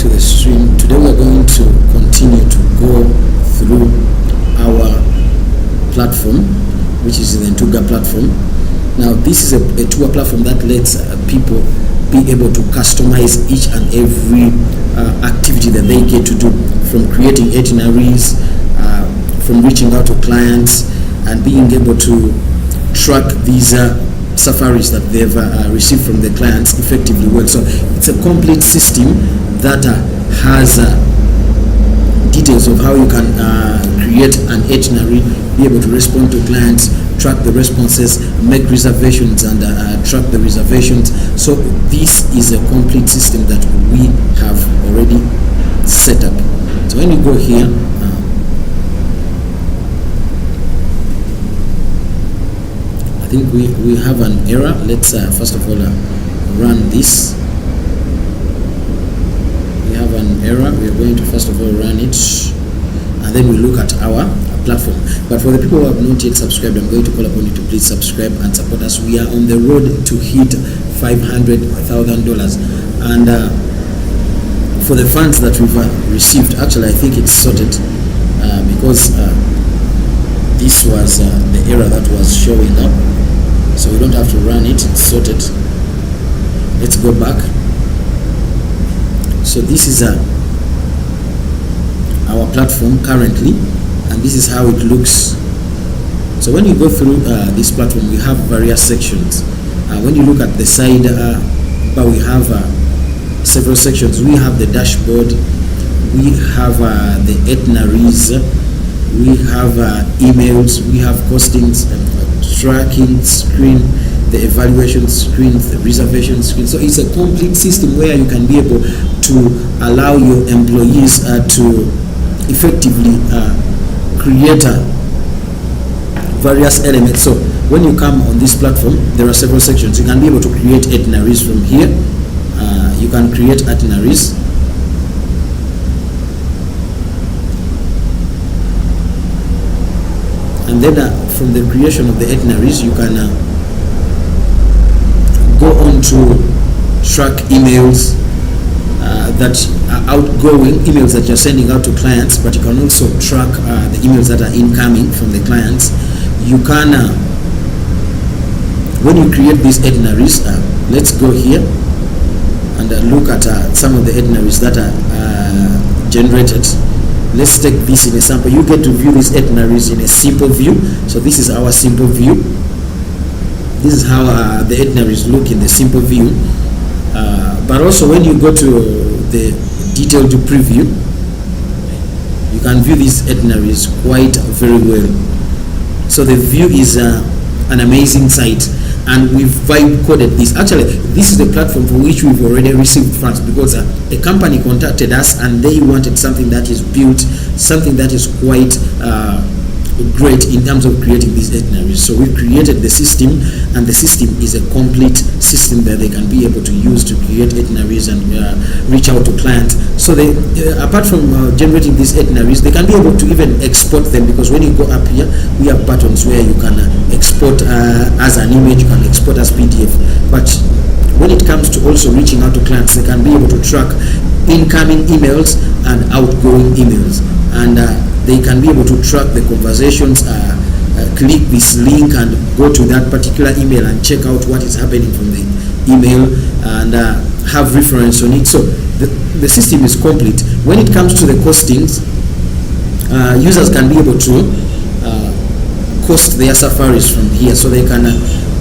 to the stream. Today we are going to continue to go through our platform, which is the Ntuga platform. Now this is a tour platform that lets people be able to customize each and every activity that they get to do, from creating itineraries, from reaching out to clients, and being able to track these safaris that they've received from the clients effectively well. So it's a complete system that has details of how you can create an itinerary, be able to respond to clients, track the responses, make reservations, and track the reservations. So this is a complete system that we have already set up. So when you go here, I think we have an error. Let's first of all run this. We have an error. We are going to first of all run it, and then we look at our platform. But for the people who have not yet subscribed, I'm going to call upon you to please subscribe and support us. We are on the road to hit $500,000, and for the funds that we've received, actually I think it's sorted because this was the error that was showing up, so we don't have to run it. It's sorted. Let's go back. So this is our platform currently, and this is how it looks. So when you go through this platform, we have various sections. When you look at the side bar, we have several sections. We have the dashboard, we have the itineraries, we have emails, we have costings, tracking screen, the evaluation screen, the reservation screen. So it's a complete system where you can be able to allow your employees to effectively create various elements. So when you come on this platform, there are several sections. You can be able to create itineraries from here. You can create itineraries. And then from the creation of the itineraries, you can go on to track emails that are outgoing, emails that you're sending out to clients, but you can also track the emails that are incoming from the clients. You can, when you create these itineraries, let's go here and look at some of the itineraries that are generated. Let's take this in a sample. You get to view these itineraries in a simple view. So this is our simple view. This is how the itineraries look in the simple view. But also when you go to the detailed preview, you can view these itineraries quite very well. So the view is an amazing site, and we've vibe coded this. Actually, this is the platform for which we've already received funds, because a company contacted us and they wanted something that is built, something that is quite great in terms of creating these itineraries. So we created the system, and the system is a complete system that they can be able to use to create itineraries and reach out to clients. So they, apart from generating these itineraries, they can be able to even export them, because when you go up here, we have buttons where you can export as an image, you can export as PDF. But when it comes to also reaching out to clients, they can be able to track incoming emails and outgoing emails, and they can be able to track the conversations, click this link and go to that particular email and check out what is happening from the email, and have reference on it. So the system is complete. When it comes to the costings, users can be able to cost their safaris from here. So they can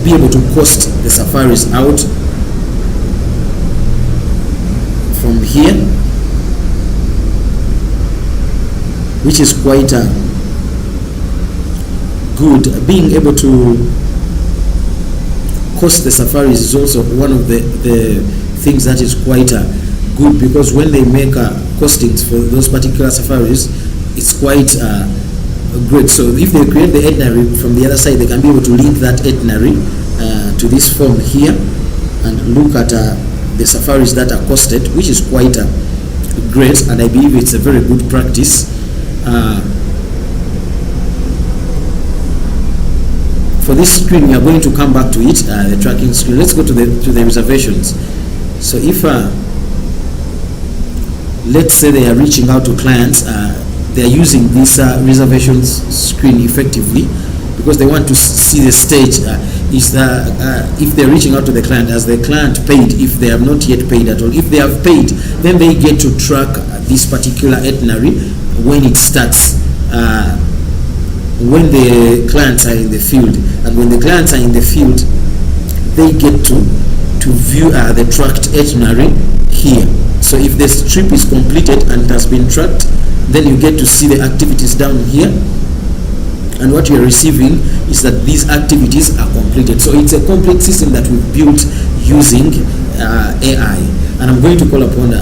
be able to cost the safaris out from here, which is quite good. Being able to cost the safaris is also one of the things that is quite good, because when they make costings for those particular safaris, it's quite great. So if they create the itinerary from the other side, they can be able to link that itinerary to this form here and look at the safaris that are costed, which is quite great, and I believe it's a very good practice. For this screen, we are going to come back to it, the tracking screen. Let's go to the reservations. So if let's say they are reaching out to clients, they are using this reservations screen effectively because they want to see the stage. If they're reaching out to the client, as the client paid, if they have not yet paid at all. If they have paid, then they get to track this particular itinerary when it starts, when the clients are in the field. And when the clients are in the field, they get to view the tracked itinerary here. So if the trip is completed and it has been tracked, then you get to see the activities down here, and what you're receiving is that these activities are completed. So it's a complete system that we've built using AI. And I'm going to call upon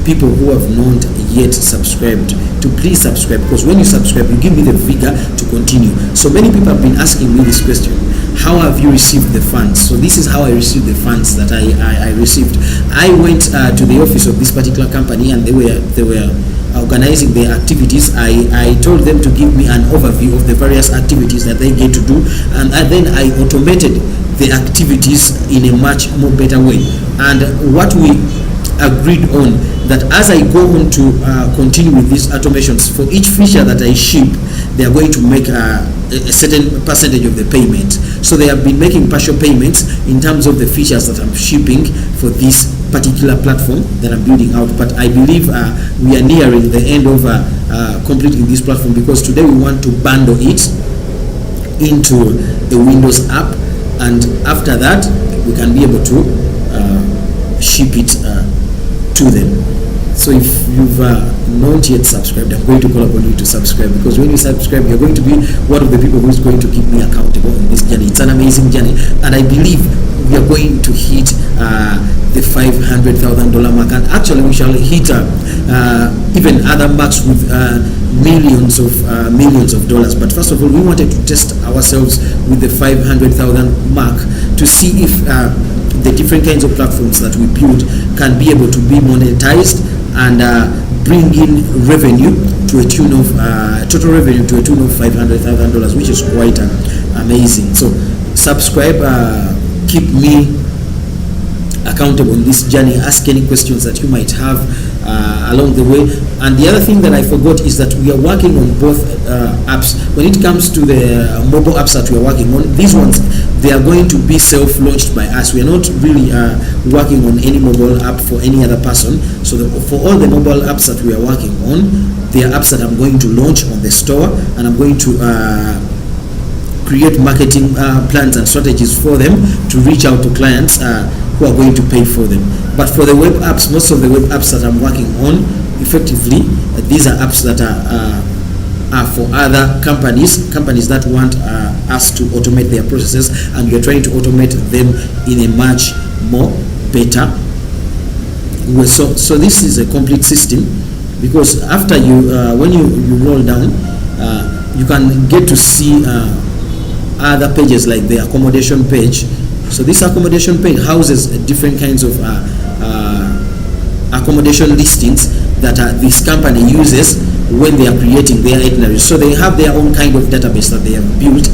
people who have not yet subscribed to please subscribe, because when you subscribe, you give me the vigor to continue. So many people have been asking me this question: how have you received the funds? So this is how I received the funds that I received. I went to the office of this particular company, and they were organizing their activities. I told them to give me an overview of the various activities that they get to do, and then I automated the activities in a much more better way. And what we agreed on, that as I go on to continue with these automations, for each feature that I ship, they are going to make a certain percentage of the payment. So they have been making partial payments in terms of the features that I'm shipping for this particular platform that I'm building out. But I believe we are nearing the end of completing this platform, because today we want to bundle it into the Windows app, and after that we can be able to ship it to them. So if you've not yet subscribed, I'm going to call upon you to subscribe, because when you subscribe, you're going to be one of the people who is going to keep me accountable in this journey. It's an amazing journey, and I believe we are going to hit the $500,000 mark, and actually we shall hit even other marks with millions of dollars. But first of all, we wanted to test ourselves with the 500,000 mark to see if the different kinds of platforms that we build can be able to be monetized and bring in revenue to a tune of total revenue to a tune of $500,000, which is quite amazing. So subscribe, keep me accountable in this journey. Ask any questions that you might have along the way. And the other thing that I forgot is that we are working on both apps. When it comes to the mobile apps that we are working on, these ones, they are going to be self-launched by us. We are not really working on any mobile app for any other person. So for all the mobile apps that we are working on, they are apps that I'm going to launch on the store, and I'm going to create marketing plans and strategies for them to reach out to clients who are going to pay for them. But for the web apps, most of the web apps that I'm working on, effectively, these are apps that are for other companies that want us to automate their processes, and we are trying to automate them in a much more better way. So this is a complete system, because after you when you roll down, you can get to see other pages like the accommodation page. So this accommodation page houses different kinds of accommodation listings that this company uses when they are creating their itineraries. So they have their own kind of database that they have built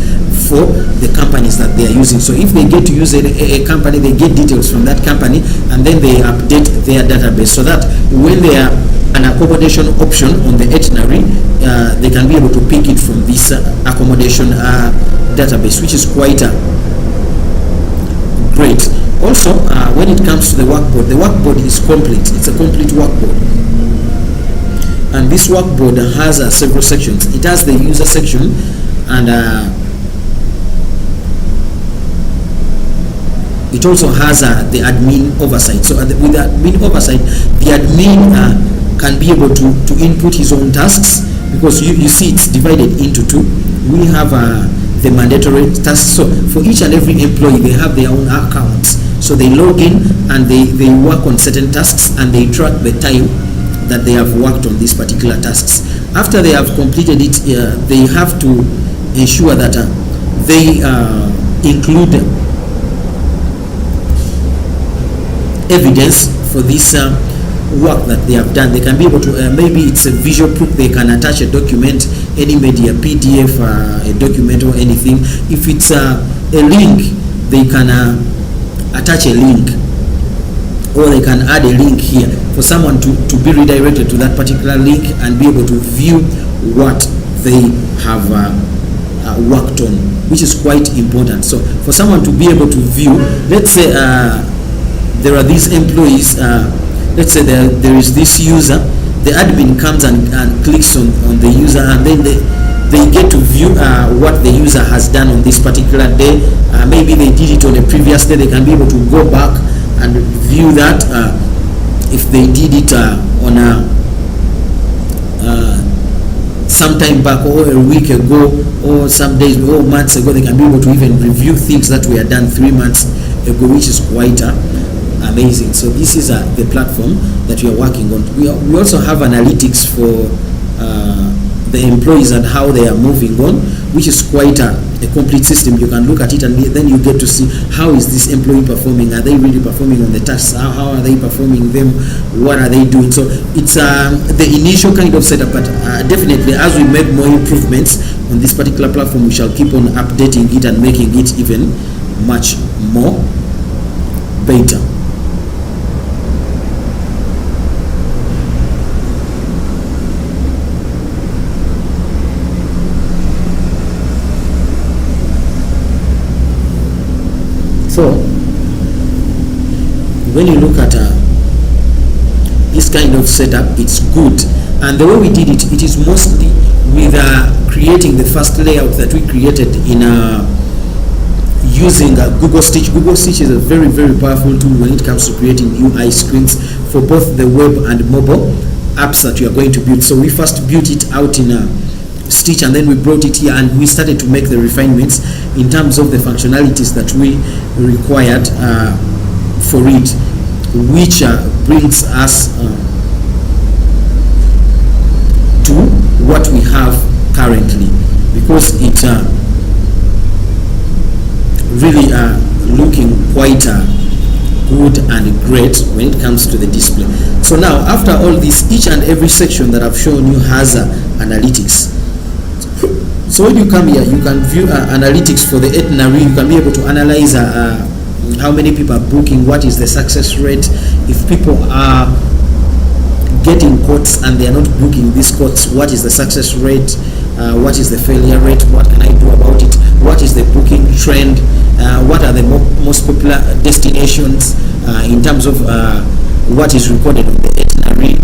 for the companies that they are using. So if they get to use a company, they get details from that company, and then they update their database, so that when they are an accommodation option on the itinerary, they can be able to pick it from this accommodation database, which is quite great. Also, when it comes to the workboard is complete. It's a complete workboard, and this workboard has several sections. It has the user section, and it also has the admin oversight. So with the admin oversight, the admin can be able to input his own tasks, because you see it's divided into two. We have the mandatory tasks. So for each and every employee, they have their own accounts. So they log in and they work on certain tasks, and they track the time that they have worked on these particular tasks. After they have completed it, they have to ensure that they include evidence for this work that they have done. They can be able to, maybe it's a visual proof, they can attach a document, any media, PDF, a document or anything. If it's a link, they can attach a link or they can add a link here for someone to be redirected to that particular link and be able to view what they have worked on, which is quite important. So for someone to be able to view, let's say there are these employees, let's say there is this user, the admin comes and clicks on the user, and then they get to view what the user has done on this particular day. Maybe they did it on a previous day, they can be able to go back and view that. If they did it on some time back, or a week ago, or some days or months ago, they can be able to even review things that were done 3 months ago, which is quite amazing. So this is the platform that we are working on. We also have analytics for the employees and how they are moving on, which is quite a complete system. You can look at it and then you get to see how is this employee performing. Are they really performing on the tasks? How are they performing them? What are they doing? So it's the initial kind of setup, but definitely as we make more improvements on this particular platform, we shall keep on updating it and making it even much more better. So when you look at this kind of setup, it's good, and the way we did it, it is mostly with creating the first layout that we created in using Google Stitch. Google Stitch is a very, very powerful tool when it comes to creating UI screens for both the web and mobile apps that you are going to build. So we first built it out in Stitch, and then we brought it here and we started to make the refinements in terms of the functionalities that we required for it, which brings us to what we have currently, because it really looking quite good and great when it comes to the display. So now, after all this, each and every section that I've shown you has analytics. So when you come here, you can view analytics for the itinerary. You can be able to analyze how many people are booking, what is the success rate, if people are getting quotes and they are not booking these quotes, what is the success rate, what is the failure rate, what can I do about it, what is the booking trend, what are the most popular destinations in terms of what is recorded on the itinerary.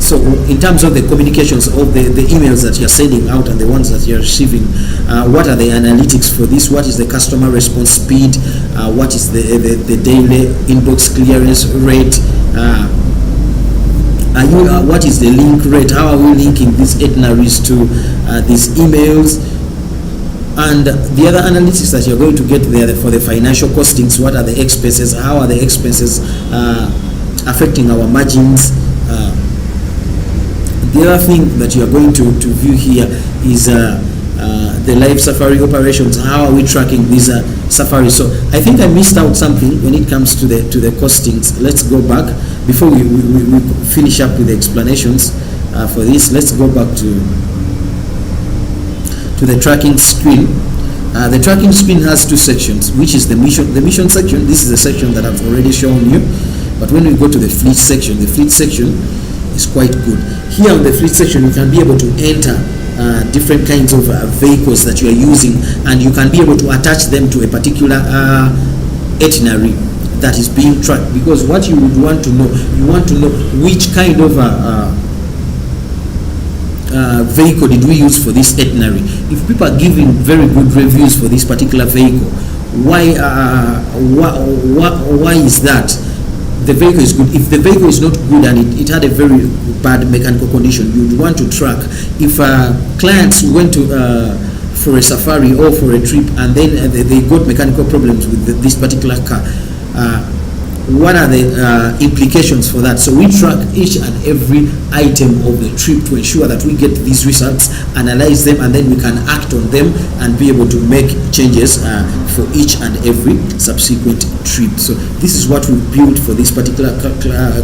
So in terms of the communications of the emails that you're sending out and the ones that you're receiving, what are the analytics for this? What is the customer response speed? What is the daily inbox clearance rate? What is the link rate? How are we linking these itineraries to these emails? And the other analytics that you're going to get there for the financial costings, what are the expenses? How are the expenses affecting our margins? The other thing that you are going to view here is the live Safari operations. How are we tracking these Safaris? So I think I missed out something when it comes to the costings. Let's go back before we finish up with the explanations for this. Let's go back to the tracking screen. The tracking screen has two sections, which is the mission section. This is the section that I've already shown you. But when we go to the fleet section is quite good. Here on the fleet section, you can be able to enter different kinds of vehicles that you are using, and you can be able to attach them to a particular itinerary that is being tracked. Because what you would want to know, you want to know which kind of vehicle did we use for this itinerary. If people are giving very good reviews for this particular vehicle, why is that? The vehicle is good. If the vehicle is not good and it had a very bad mechanical condition, you would want to track. If clients went to for a safari or for a trip and then they got mechanical problems with this particular car, what are the implications for that? So we track each and every item of the trip to ensure that we get these results, analyze them, and then we can act on them and be able to make changes for each and every subsequent trip. So this is what we built for this particular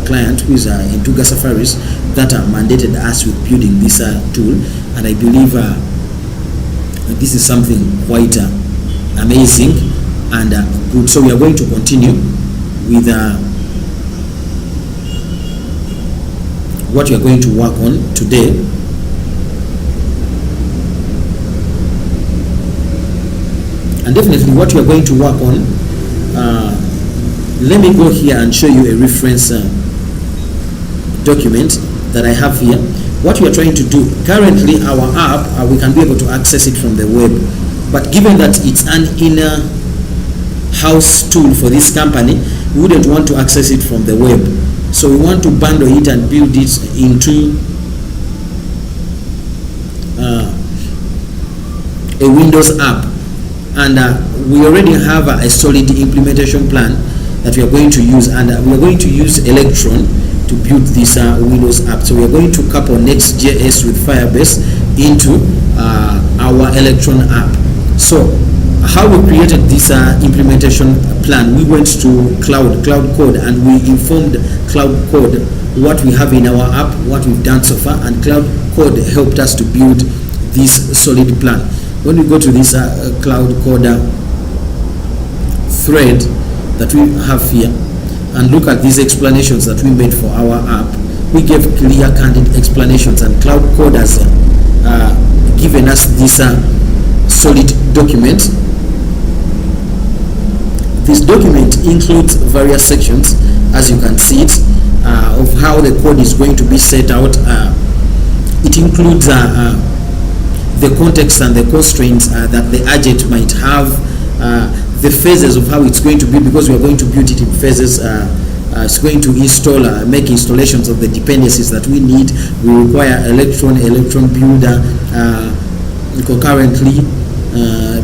client who is in Tuga Safaris, that mandated us with building this tool, and I believe this is something quite amazing and good. So we are going to continue with what you are going to work on today. And definitely what you are going to work on, let me go here and show you a reference document that I have here. What we are trying to do currently, our app, we can be able to access it from the web, but given that it's an inner house tool for this company, we wouldn't want to access it from the web. So we want to bundle it and build it into a Windows app. And we already have a solid implementation plan that we are going to use, and we are going to use Electron to build this Windows app. So we are going to couple Next.js with Firebase into our Electron app. So how we created this implementation plan, we went to Cloud Code, and we informed Cloud Code what we have in our app, what we've done so far, and Cloud Code helped us to build this solid plan. When we go to this Cloud Code thread that we have here and look at these explanations that we made for our app, we gave clear, candid explanations, and Cloud Code has given us this solid document. This document includes various sections, as you can see it, of how the code is going to be set out. It includes the context and the constraints that the agent might have, the phases of how it's going to be, because we are going to build it in phases. It's going to install, make installations of the dependencies that we need. We require Electron Builder, concurrently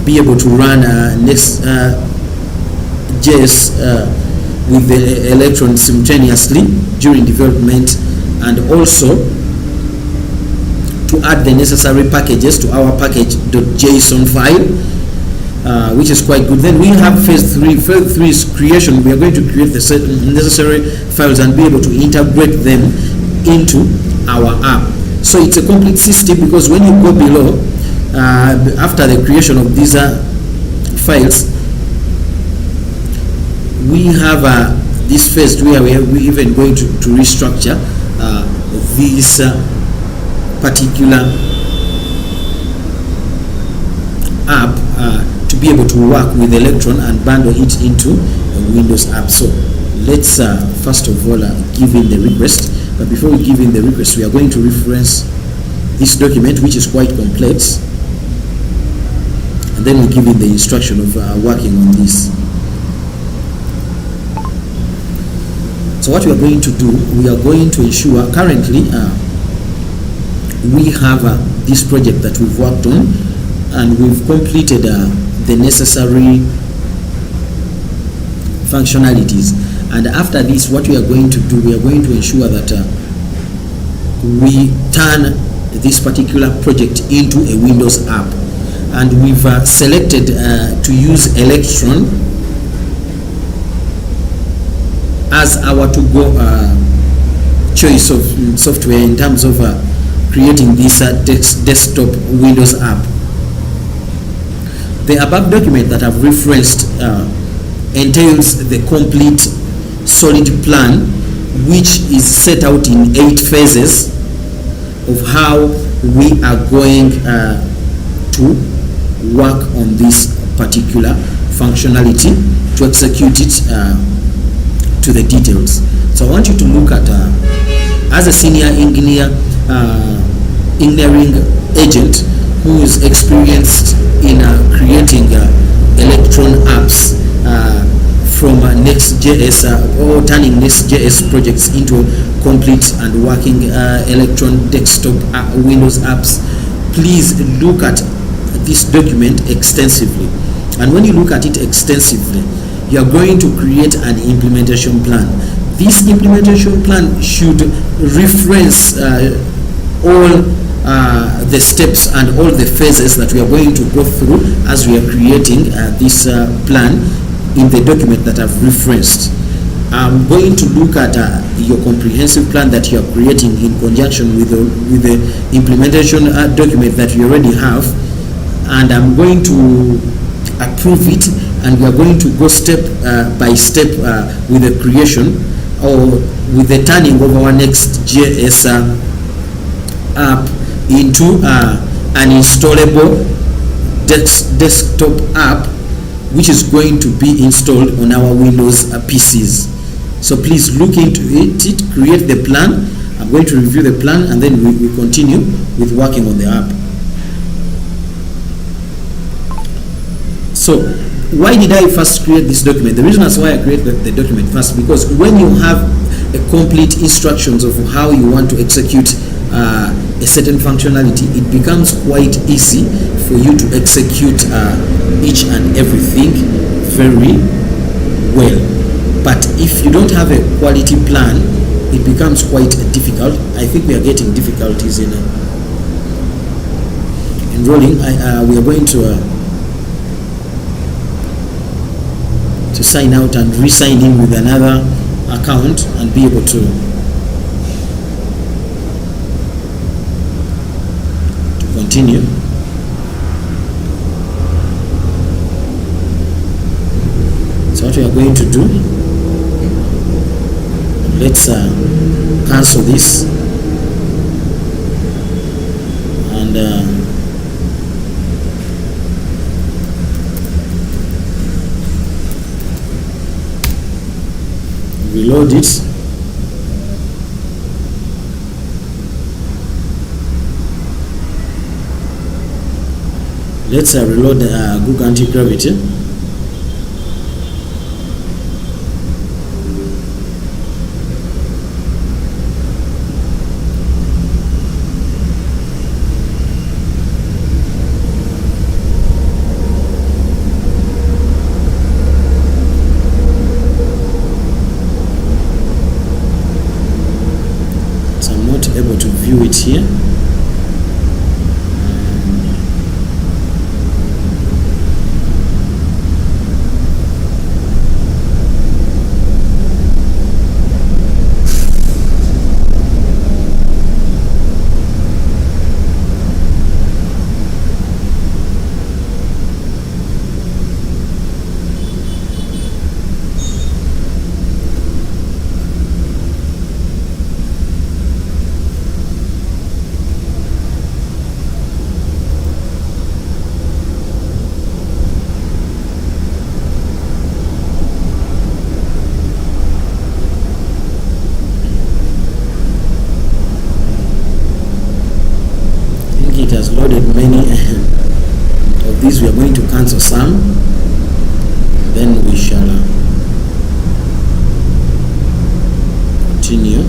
be able to run Next.js with the Electron simultaneously during development, and also to add the necessary packages to our package.json file, which is quite good. Then we have phase 3. Phase 3 is creation. We are going to create the necessary files and be able to integrate them into our app. So it's a complete system, because when you go below, after the creation of these files, we have this phase where we're even going to restructure this particular app to be able to work with Electron and bundle it into a Windows app. So let's first of all give in the request. But before we give in the request, we are going to reference this document, which is quite complex, and then we'll give in the instruction of working on this. So what we are going to do, we are going to ensure, currently we have this project that we've worked on, and we've completed the necessary functionalities. And after this, what we are going to do, we are going to ensure that we turn this particular project into a Windows app. And we've selected to use Electron as our to-go choice of software in terms of creating this desktop Windows app. The above document that I've referenced entails the complete solid plan, which is set out in 8 phases of how we are going to work on this particular functionality to execute it to the details. So I want you to look at, as a senior engineering agent who is experienced in creating Electron apps from Next.js or turning Next.js projects into complete and working Electron desktop Windows apps, please look at this document extensively. And when you look at it extensively, you are going to create an implementation plan. This implementation plan should reference all the steps and all the phases that we are going to go through as we are creating this plan in the document that I've referenced. I'm going to look at your comprehensive plan that you are creating in conjunction with the implementation document that you already have, and I'm going to approve it, and we are going to go step by step with the creation or with the turning of our Next.js app into an installable desktop app, which is going to be installed on our Windows PCs. So please look into it, create the plan. I'm going to review the plan, and then we continue with working on the app. So why did I first create this document? The reason that's why I created the document first, because when you have a complete instructions of how you want to execute a certain functionality, it becomes quite easy for you to execute each and everything very well. But if you don't have a quality plan, it becomes quite difficult. I think we are getting difficulties in enrolling. We are going to sign out and re-sign in with another account and be able to continue. So what we are going to do, let's cancel this and reload it. Let's reload Google Anti-Gravity. So I'm not able to view it here. It has loaded many of these. We are going to cancel some, then we shall continue.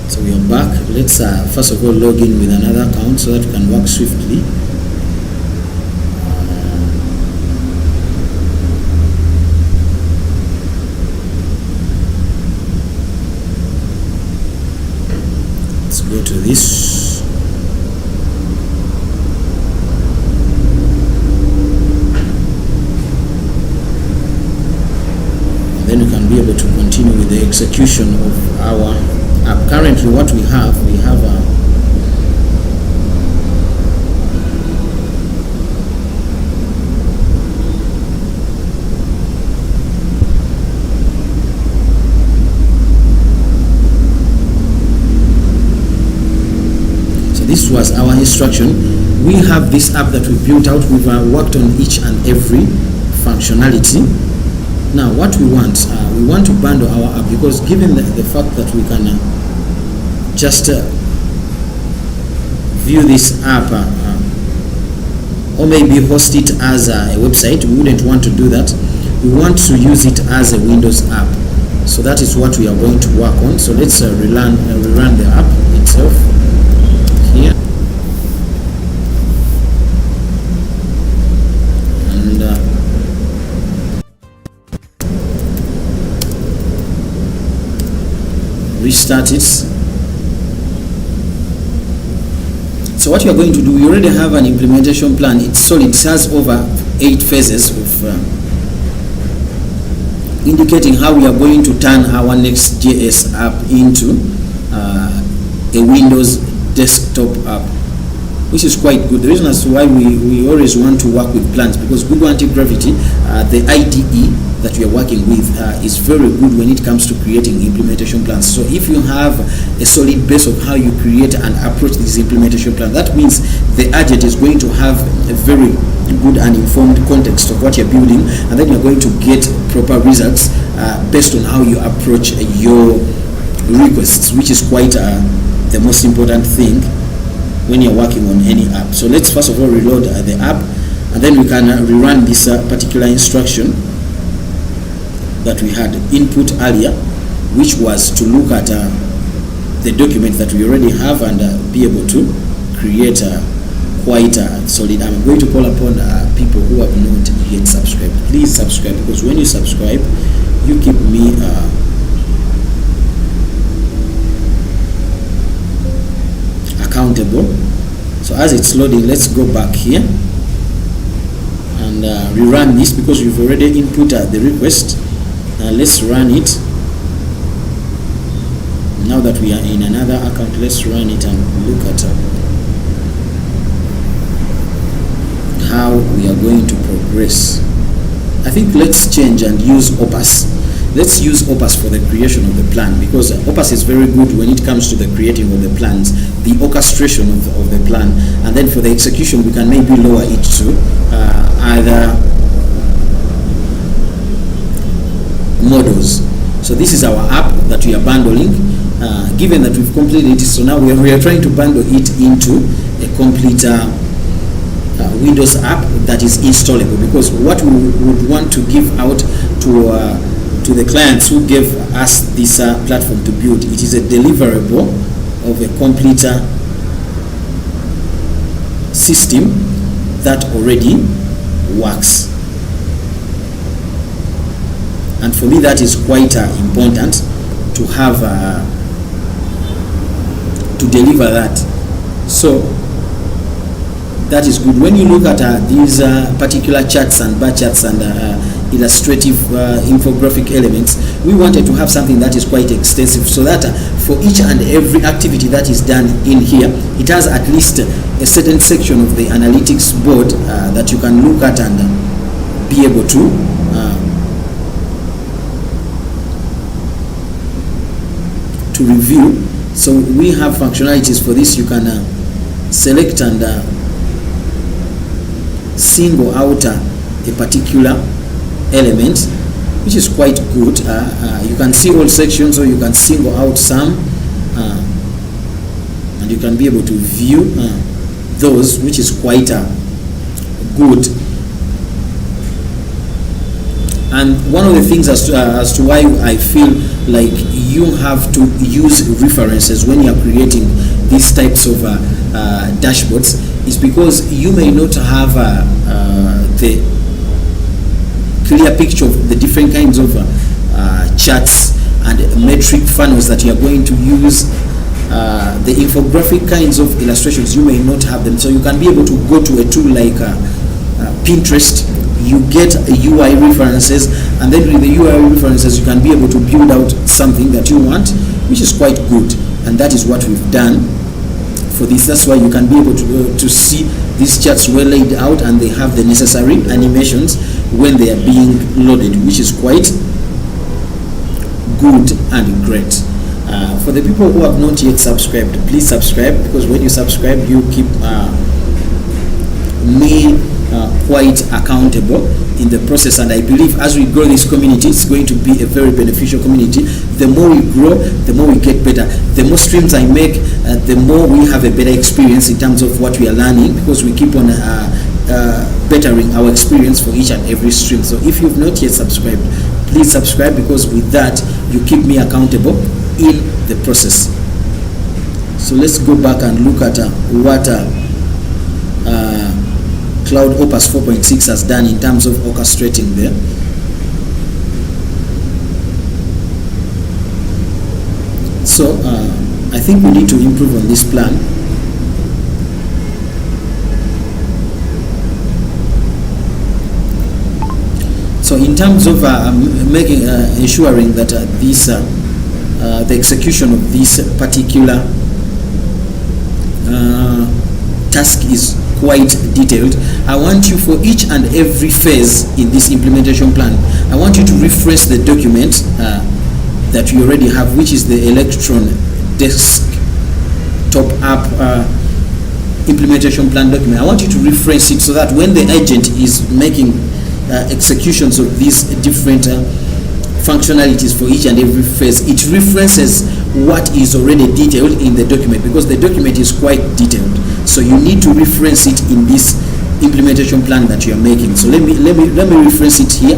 So we are back. Let's first of all log in with another account so that we can work swiftly. Let's go to this. And then we can be able to continue with the execution of our app. Currently what we have so this was our instruction. We have this app that we built out. We've worked on each and every functionality. Now what we want to bundle our app, because given the fact that we can just view this app or maybe host it as a website, we wouldn't want to do that. We want to use it as a Windows app. So that is what we are going to work on. So let's rerun the app itself here. start it. So what you are going to do, you already have an implementation plan. It's solid. It has over 8 phases of indicating how we are going to turn our Next.js app into a Windows desktop app, which is quite good. The reason as to why we always want to work with plans, because Google Anti-Gravity, the IDE that we are working with, is very good when it comes to creating implementation plans. So if you have a solid base of how you create and approach this implementation plan, that means the agent is going to have a very good and informed context of what you're building, and then you're going to get proper results based on how you approach your requests, which is quite the most important thing when you're working on any app. So let's first of all reload the app, and then we can rerun this particular instruction that we had input earlier, which was to look at the document that we already have and be able to create quite solid. I'm going to call upon people who have not yet subscribed. Please subscribe, because when you subscribe, you keep me accountable. So as it's loading, let's go back here and rerun this, because we've already input the request. Let's run it. Now that we are in another account, let's run it and look at how we are going to progress. I think let's change and use Opus. Let's use Opus for the creation of the plan, because Opus is very good when it comes to the creating of the plans, the orchestration of the plan, and then for the execution we can maybe lower it to either models. So this is our app that we are bundling, given that we've completed it. So now we are trying to bundle it into a complete Windows app that is installable, because what we would want to give out to the clients who gave us this platform to build, it is a deliverable of a complete system that already works. And for me, that is quite important to have to deliver that. So that is good. When you look at these particular charts and bar charts and illustrative infographic elements, we wanted to have something that is quite extensive, so that for each and every activity that is done in here, it has at least a certain section of the analytics board that you can look at and be able to review. So we have functionalities for this. You can select and single out a particular element, which is quite good. You can see all sections, or you can single out some, and you can be able to view those, which is quite good. And one of the things as to why I feel like you have to use references when you are creating these types of dashboards is because you may not have the clear picture of the different kinds of charts and metric funnels that you are going to use. The infographic kinds of illustrations, you may not have them, so you can be able to go to a tool like Pinterest. You get UI references, and then with the UI references you can be able to build out something that you want, which is quite good. And that is what we've done for this. That's why you can be able to see these charts well laid out, and they have the necessary animations when they are being loaded, which is quite good and great. For the people who have not yet subscribed, please subscribe, because when you subscribe you keep me quite accountable in the process. And I believe as we grow this community, it's going to be a very beneficial community. The more we grow, the more we get better. The more streams I make, the more we have a better experience in terms of what we are learning, because we keep on bettering our experience for each and every stream. So if you've not yet subscribed, please subscribe, because with that you keep me accountable in the process. So let's go back and look at what Cloud Opus 4.6 has done in terms of orchestrating there. So I think we need to improve on this plan. So in terms of making ensuring that this the execution of this particular task is quite detailed, I want you, for each and every phase in this implementation plan, I want you to reference the document that you already have, which is the Electron desktop app implementation plan document. I want you to reference it so that when the agent is making executions of these different functionalities for each and every phase, it references what is already detailed in the document, because the document is quite detailed. So you need to reference it in this implementation plan that you are making. So let me reference it here.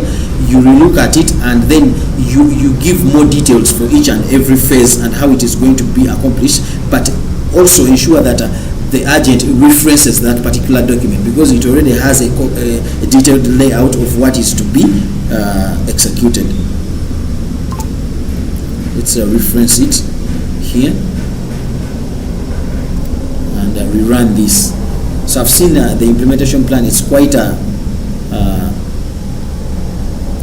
You look at it, and then you give more details for each and every phase and how it is going to be accomplished, but also ensure that the agent references that particular document, because it already has a detailed layout of what is to be executed. Let's reference it here and rerun this. So I've seen the implementation plan. It's quite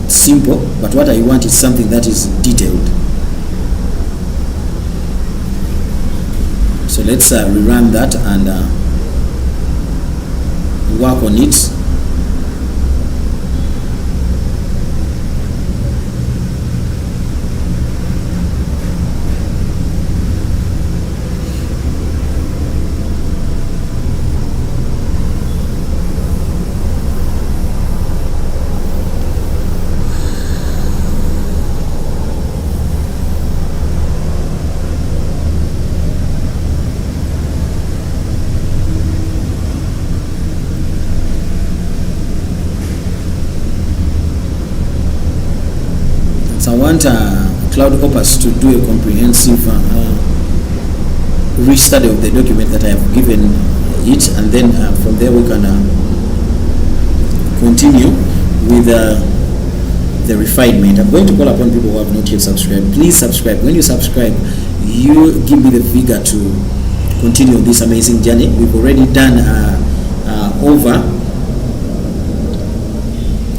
simple, but what I want is something that is detailed. So let's rerun that and work on it. So I want Cloud Opus to do a comprehensive restudy of the document that I have given it, and then from there we can continue with the refinement. I'm going to call upon people who have not yet subscribed. Please subscribe. When you subscribe, you give me the vigor to continue this amazing journey. We've already done over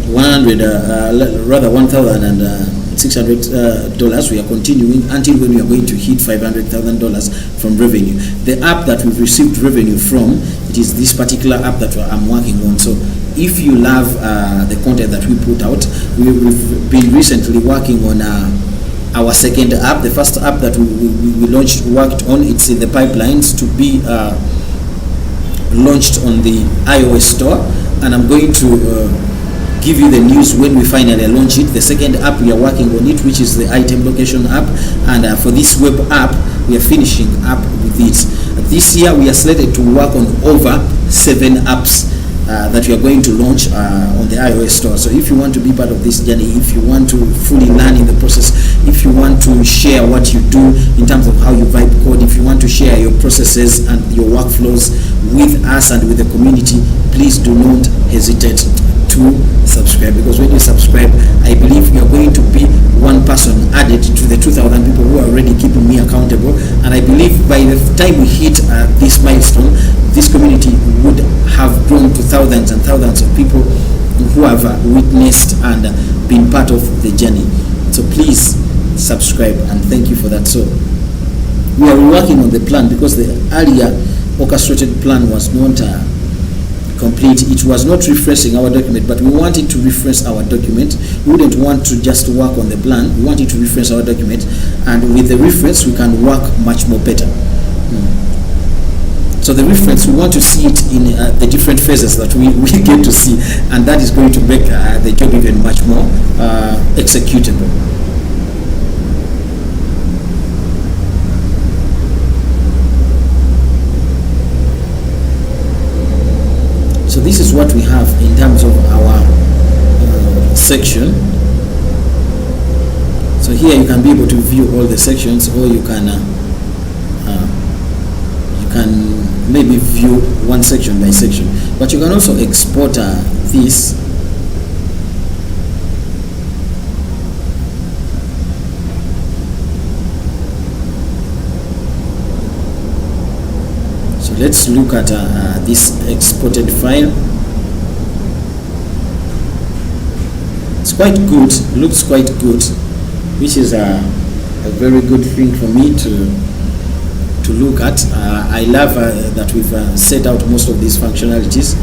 1,600 we are continuing until when we are going to hit $500,000 from revenue. The app that we've received revenue from, it is this particular app that I'm working on. So if you love the content that we put out, we've been recently working on our second app. The first app that we worked on, it's in the pipelines to be launched on the iOS store, and I'm going to give you the news when we finally launch it. The second app we are working on it, which is the item location app, and for this web app we are finishing up with it. This year we are slated to work on over 7 apps that we are going to launch on the iOS store. So if you want to be part of this journey, if you want to fully learn in the process, if you want to share what you do in terms of how you vibe code, if you want to share your processes and your workflows with us and with the community, please do not hesitate to subscribe, because when you subscribe, I believe you are going to be one person added to the 2,000 people who are already keeping me accountable, and I believe by the time we hit this milestone, this community would have grown to thousands and thousands of people who have witnessed and been part of the journey. So please subscribe, and thank you for that. So we are working on the plan, because the earlier orchestrated plan was not complete. It was not refreshing our document, but we wanted to refresh our document. We wouldn't want to just work on the plan. We wanted to refresh our document, and with the reference we can work much more better. So the reference, we want to see it in the different phases that we get to see, and that is going to make the job even much more executable. So this is what we have in terms of our section. So here you can be able to view all the sections, or you can maybe view one section by section, but you can also export this . So let's look at this exported file. It's quite good, looks quite good, which is a very good thing for me to look at. I love that we've set out most of these functionalities.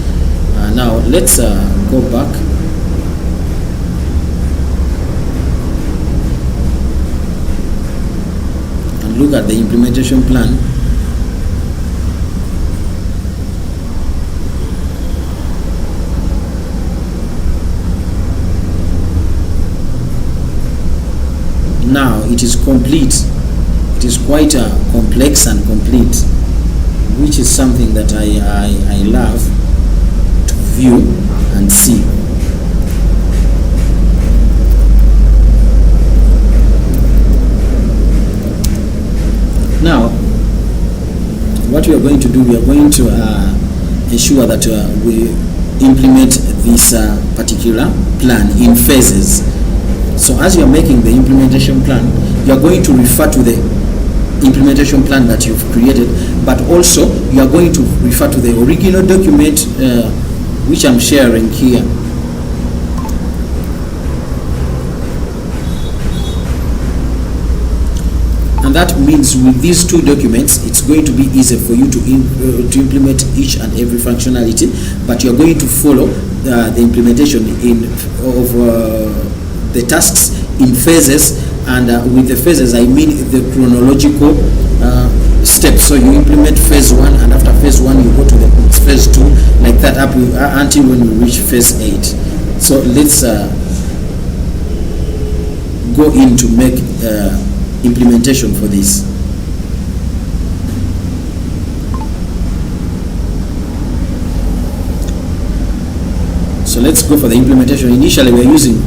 Now let's go back. And look at the implementation plan. Now it is complete. It is quite complex and complete, which is something that I love to view and see. Now what we are going to do, we are going to ensure that we implement this particular plan in phases. So as you're making the implementation plan, you're going to refer to the implementation plan that you've created, but also you're going to refer to the original document which I'm sharing here. And that means with these two documents, it's going to be easy for you to implement each and every functionality, but you're going to follow the implementation of the tasks in phases, and with the phases I mean the chronological steps. So you implement phase 1, and after phase 1 you go to the phase 2, like that up until when you reach phase 8. So let's go in to make implementation for this. So let's go for the implementation. Initially we are using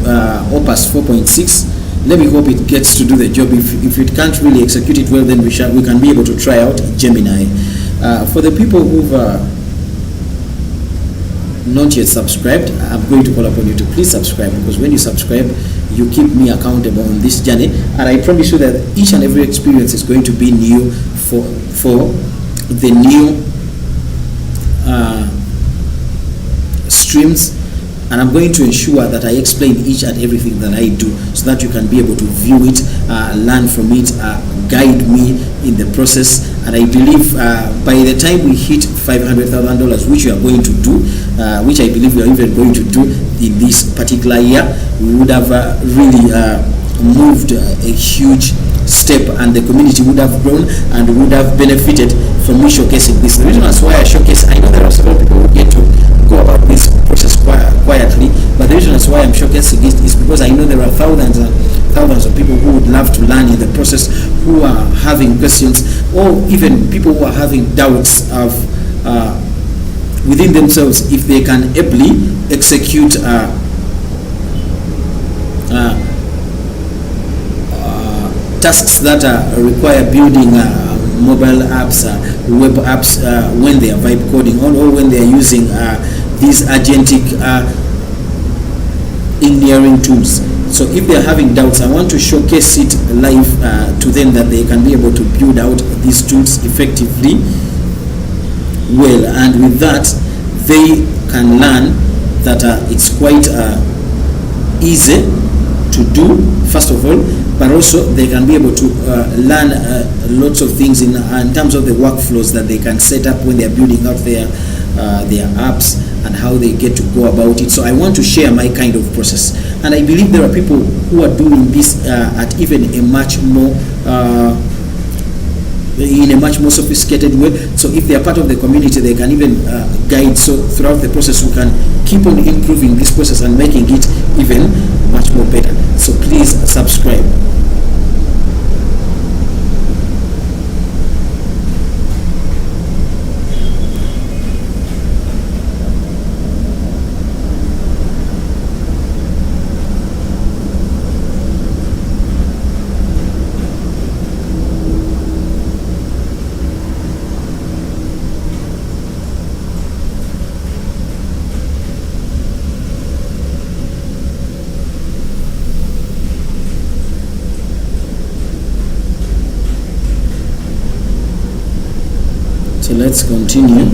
Opus 4.6. Let me hope it gets to do the job. If it can't really execute it well, then we can be able to try out Gemini. For the people who've not yet subscribed, I'm going to call upon you to please subscribe, because when you subscribe, you keep me accountable on this journey, and I promise you that each and every experience is going to be new for the new streams. And I'm going to ensure that I explain each and everything that I do, so that you can be able to view it, learn from it, guide me in the process. And I believe by the time we hit $500,000, which we are going to do, which I believe we are even going to do in this particular year, we would have really moved a huge step, and the community would have grown and would have benefited from me showcasing this. The reason that's why I showcase, I know there are several people who get to go about this process quietly, but the reason that's why I'm showcasing it is because I know there are thousands and thousands of people who would love to learn in the process, who are having questions, or even people who are having doubts of within themselves if they can ably execute tasks that require building mobile apps, web apps, when they are vibe coding, or when they are using these agentic engineering tools. So if they are having doubts, I want to showcase it live to them, that they can be able to build out these tools effectively well, and with that they can learn that it's quite easy to do, first of all, but also they can be able to learn lots of things in terms of the workflows that they can set up when they are building out their apps, and how they get to go about it. So I want to share my kind of process, and I believe there are people who are doing this at even a much more in a much more sophisticated way. So if they are part of the community, they can even guide. So throughout the process, we can keep on improving this process and making it even much more better. So please subscribe. So let's continue.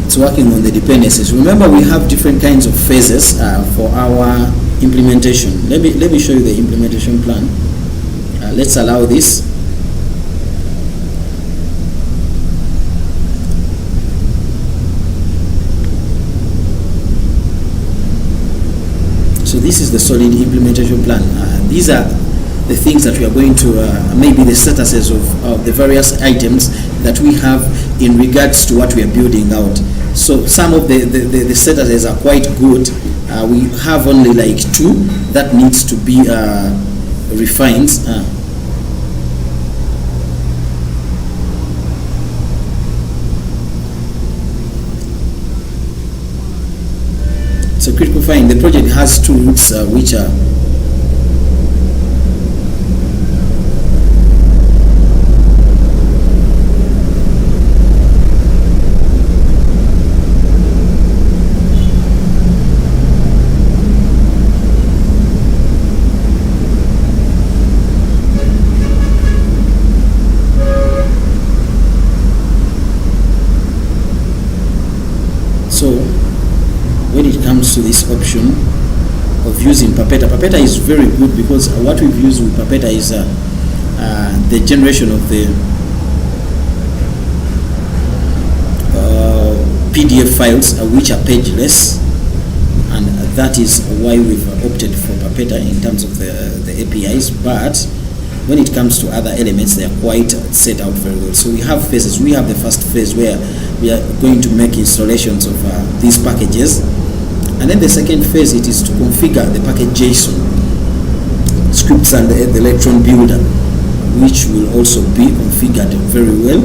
It's working on the dependencies. Remember, we have different kinds of phases for our implementation. Let me show you the implementation plan. Let's allow this. So this is the solid implementation plan. These are the things that we are going to, maybe the statuses of the various items that we have in regards to what we are building out. So some of the statuses are quite good. We have only like 2 that needs to be refined. So critical find, the project has 2 routes which are to this option of using Papeta. Papeta is very good because what we've used with Papeta is the generation of the PDF files which are pageless, and that is why we've opted for Papeta in terms of the APIs. But when it comes to other elements, they are quite set out very well. So we have phases. We have the first phase where we are going to make installations of these packages. And then the second phase, it is to configure the package JSON scripts and the Electron builder, which will also be configured very well.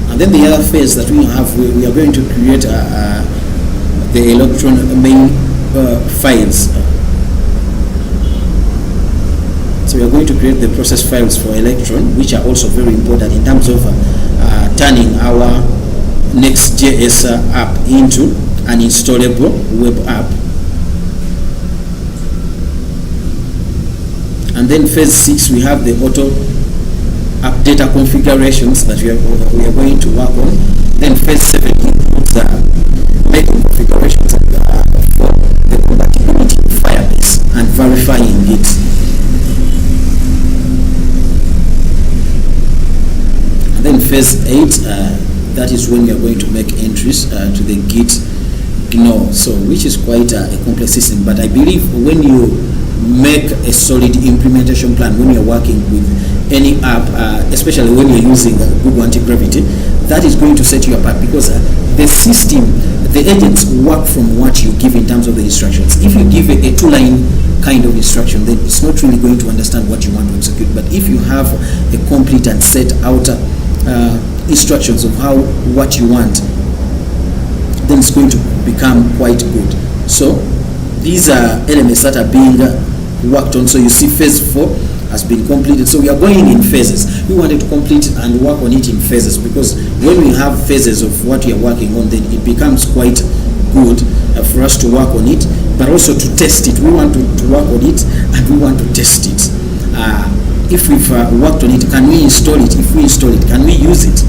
And then the other phase that we have, we are going to create the Electron main files. So we are going to create the process files for Electron, which are also very important in terms of turning our Next.js app into an installable web app. And then phase 6, we have the auto app data configurations that we are going to work on. Then phase 7 includes making configurations for the compatibility of Firebase and verifying it. And then phase 8, that is when we are going to make entries to the Git GNOME, so which is quite a complex system. But I believe when you make a solid implementation plan, when you're working with any app, especially when you're using Google Anti-Gravity, that is going to set you apart, because the system, the agents work from what you give in terms of the instructions. If you give a 2-line kind of instruction, then it's not really going to understand what you want to execute. But if you have a complete and set out instructions of what you want, then it's going to become quite good. So these are elements that are being worked on. So you see phase 4 has been completed. So we are going in phases. We wanted to complete and work on it in phases, because when we have phases of what we are working on, then it becomes quite good for us to work on it, but also to test it. We want to work on it and we want to test it. If we've worked on it, can we install it? If we install it, can we use it?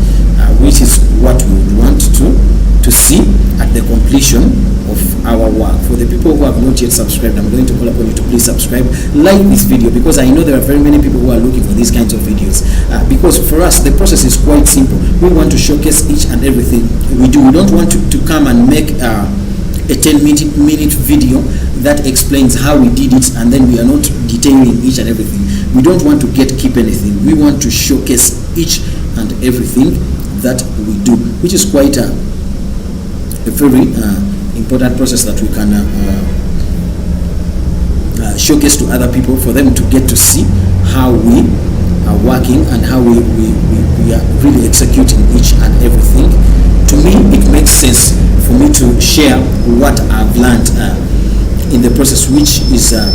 Which is what we would want to see at the completion of our work. For the people who have not yet subscribed, I'm going to call upon you to please subscribe, like this video, because I know there are very many people who are looking for these kinds of videos. Because for us, the process is quite simple. We want to showcase each and everything we do. We don't want to come and make a 10-minute video that explains how we did it, and then we are not detailing each and everything. We don't want to keep anything. We want to showcase each and everything that we do, which is quite a very important process that we can showcase to other people, for them to get to see how we are working and how we are really executing each and everything. To me, it makes sense for me to share what I've learned in the process, which is a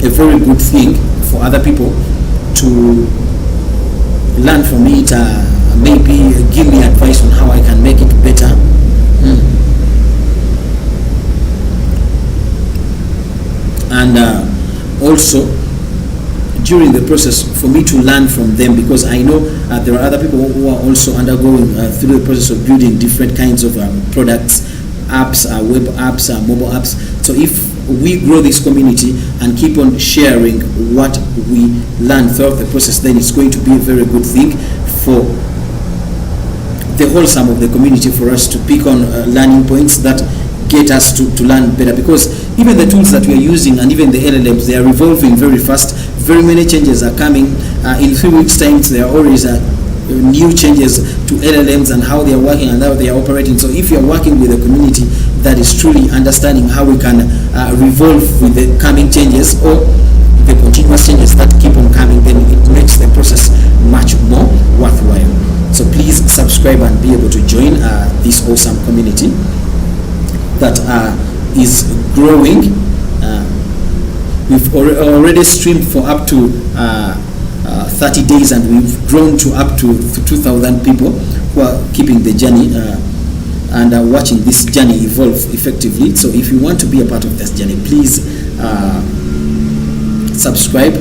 very good thing for other people to learn from it, maybe give me advice on how I can make it better. And also during the process for me to learn from them, because I know there are other people who are also undergoing through the process of building different kinds of products, apps, web apps, mobile apps. So if we grow this community and keep on sharing what we learn throughout the process, then it's going to be a very good thing for the whole sum of the community, for us to pick on learning points that get us to learn better. Because even the tools that we are using and even the LLMs, they are evolving very fast. Very many changes are coming. In 3 weeks' time, there are always new changes to LLMs and how they are working and how they are operating. So if you are working with a community that is truly understanding how we can revolve with the coming changes or the continuous changes that keep on coming, then it makes the process much more worthwhile. So please subscribe and be able to join this awesome community that is growing. We've already streamed for up to 30 days, and we've grown to up to 2,000 people who are keeping the journey and watching this journey evolve effectively. So if you want to be a part of this journey, please subscribe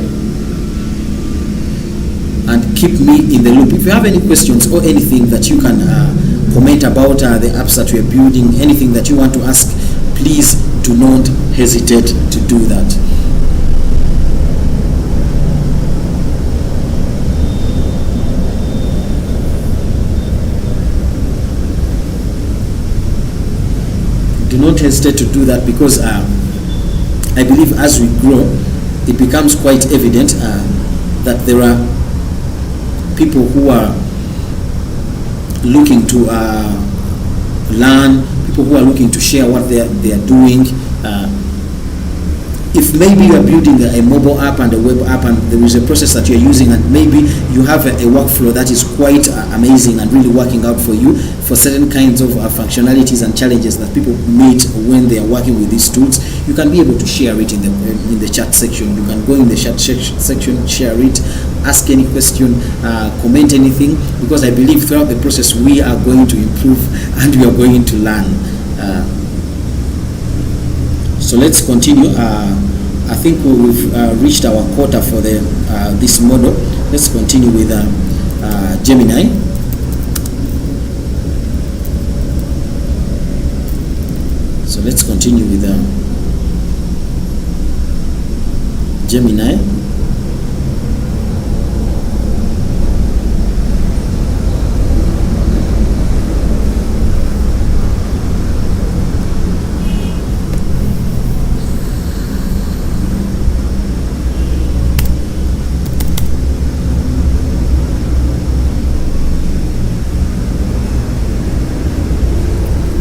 and keep me in the loop. If you have any questions or anything that you can comment about the apps that we are building, anything that you want to ask, please do not hesitate to do that. Do not hesitate to do that, because I believe as we grow, it becomes quite evident that there are people who are looking to learn, people who are looking to share what they are doing. If maybe you are building a mobile app and a web app, and there is a process that you're using, and maybe you have a workflow that is quite amazing and really working out for you for certain kinds of functionalities and challenges that people meet when they are working with these tools, you can be able to share it in the chat section. You can go in the chat section, share it, ask any question, comment anything, because I believe throughout the process we are going to improve and we are going to learn. So let's continue. I think we've reached our quota for this model. Let's continue with Gemini. So let's continue with Gemini.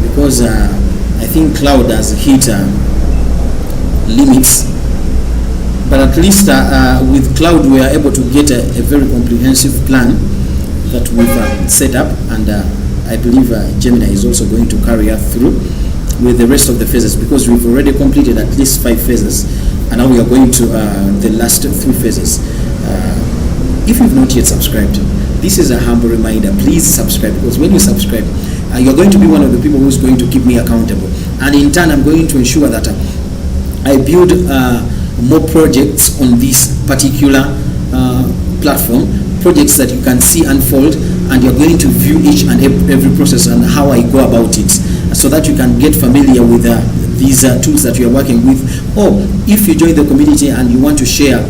Because I think cloud has hit limits, but at least with cloud we are able to get a very comprehensive plan that we've set up, and I believe Gemini is also going to carry us through with the rest of the phases, because we've already completed at least 5 phases, and now we are going to the last 3 phases. If you've not yet subscribed, this is a humble reminder, please subscribe, because when you subscribe, you're going to be one of the people who's going to keep me accountable, and in turn I'm going to ensure that I build more projects on this particular platform, projects that you can see unfold, and you're going to view each and every process and how I go about it, so that you can get familiar with these tools that you are working with. Or if you join the community and you want to share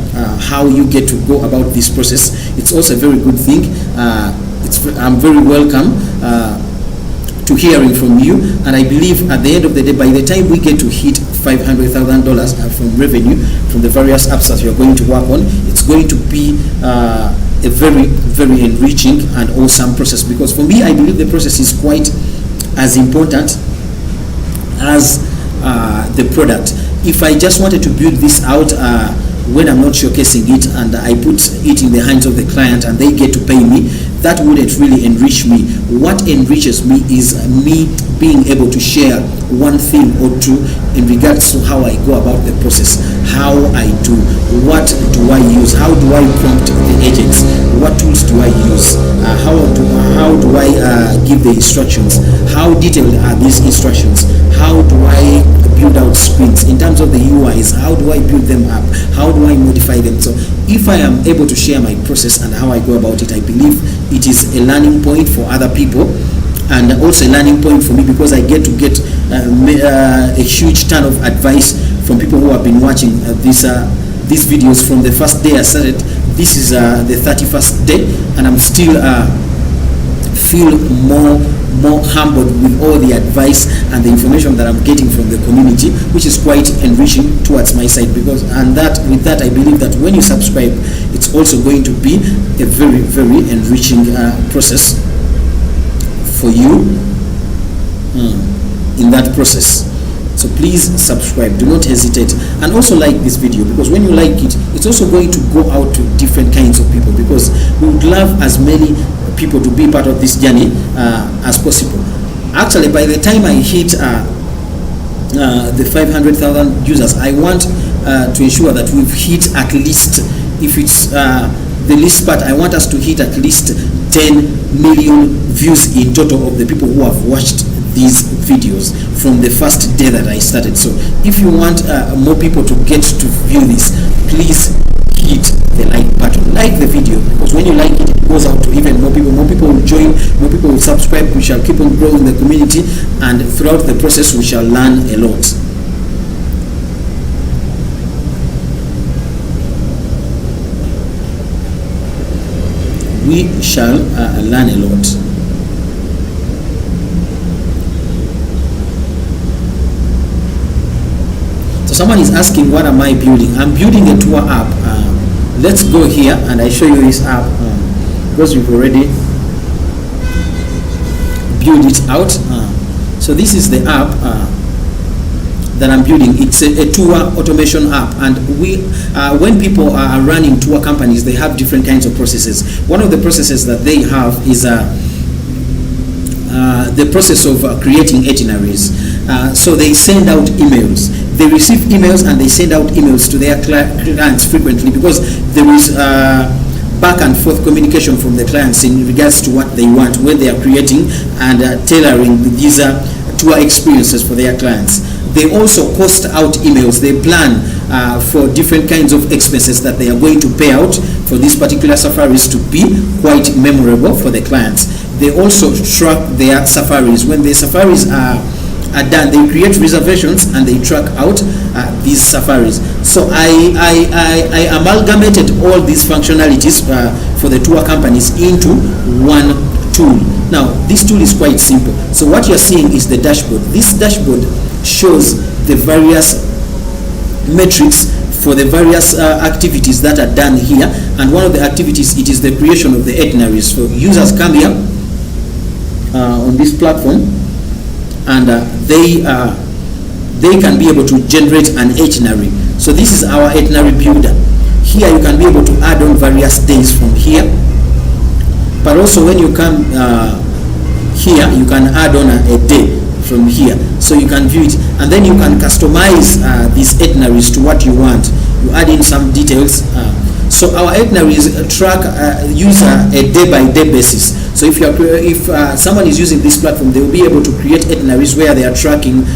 how you get to go about this process, it's also a very good thing. I'm very welcome to hearing from you, and I believe at the end of the day, by the time we get to hit $500,000 from revenue from the various apps that we are going to work on, it's going to be a very, very enriching and awesome process. Because for me, I believe the process is quite as important as the product. If I just wanted to build this out when I'm not showcasing it, and I put it in the hands of the client and they get to pay me, that wouldn't really enrich me. What enriches me is me being able to share one thing or two in regards to how I go about the process, how I do, what do I use, how do I prompt the agents, what tools do I use, how do I give the instructions, how detailed are these instructions, how do I build out screens in terms of the UIs, how do I build them up, how do I modify them. So if I am able to share my process and how I go about it, I believe it is a learning point for other people, and also a learning point for me, because I get a huge ton of advice from people who have been watching these videos from the first day I started. This is the 31st day, and I'm still feel more humbled with all the advice and the information that I'm getting from the community, which is quite enriching towards my side. Because with that I believe that when you subscribe, it's also going to be a very, very enriching process for you in that process. So please subscribe, do not hesitate, and also like this video, because when you like it, it's also going to go out to different kinds of people, because we would love as many people to be part of this journey as possible. Actually, by the time I hit the 500,000 users, I want to ensure that we've hit at least, if it's the least part, I want us to hit at least 10 million views in total of the people who have watched these videos from the first day that I started. So if you want more people to get to view this, please hit the like button, like the video, because when you like it, it goes out to even more people will join, more people will subscribe, we shall keep on growing the community, and throughout the process we shall learn a lot. We shall learn a lot. So someone is asking, what am I building? I'm building a tour app. Let's go here and I show you this app, because we've already built it out. So this is the app that I'm building. It's a tour automation app, and when people are running tour companies, they have different kinds of processes. One of the processes that they have is the process of creating itineraries. So they send out emails. They receive emails and they send out emails to their clients frequently, because there is back and forth communication from the clients in regards to what they want when they are creating and tailoring these tour experiences for their clients. They also cost out emails. They plan for different kinds of expenses that they are going to pay out for these particular safaris to be quite memorable for the clients. They also track their safaris. When the safaris are done, they create reservations and they track out these safaris. So I amalgamated all these functionalities for the tour companies into one tool. Now this tool is quite simple. So what you're seeing is the dashboard. This dashboard shows the various metrics for the various activities that are done here, and one of the activities, it is the creation of the itineraries. So users come here on this platform, and they can be able to generate an itinerary. So this is our itinerary builder. Here you can be able to add on various days from here, but also when you come here, you can add on a day from here, so you can view it, and then you can customize these itineraries to what you want. You add in some details. So our itineraries track user a day-by-day basis. So if someone is using this platform, they will be able to create itineraries where they are tracking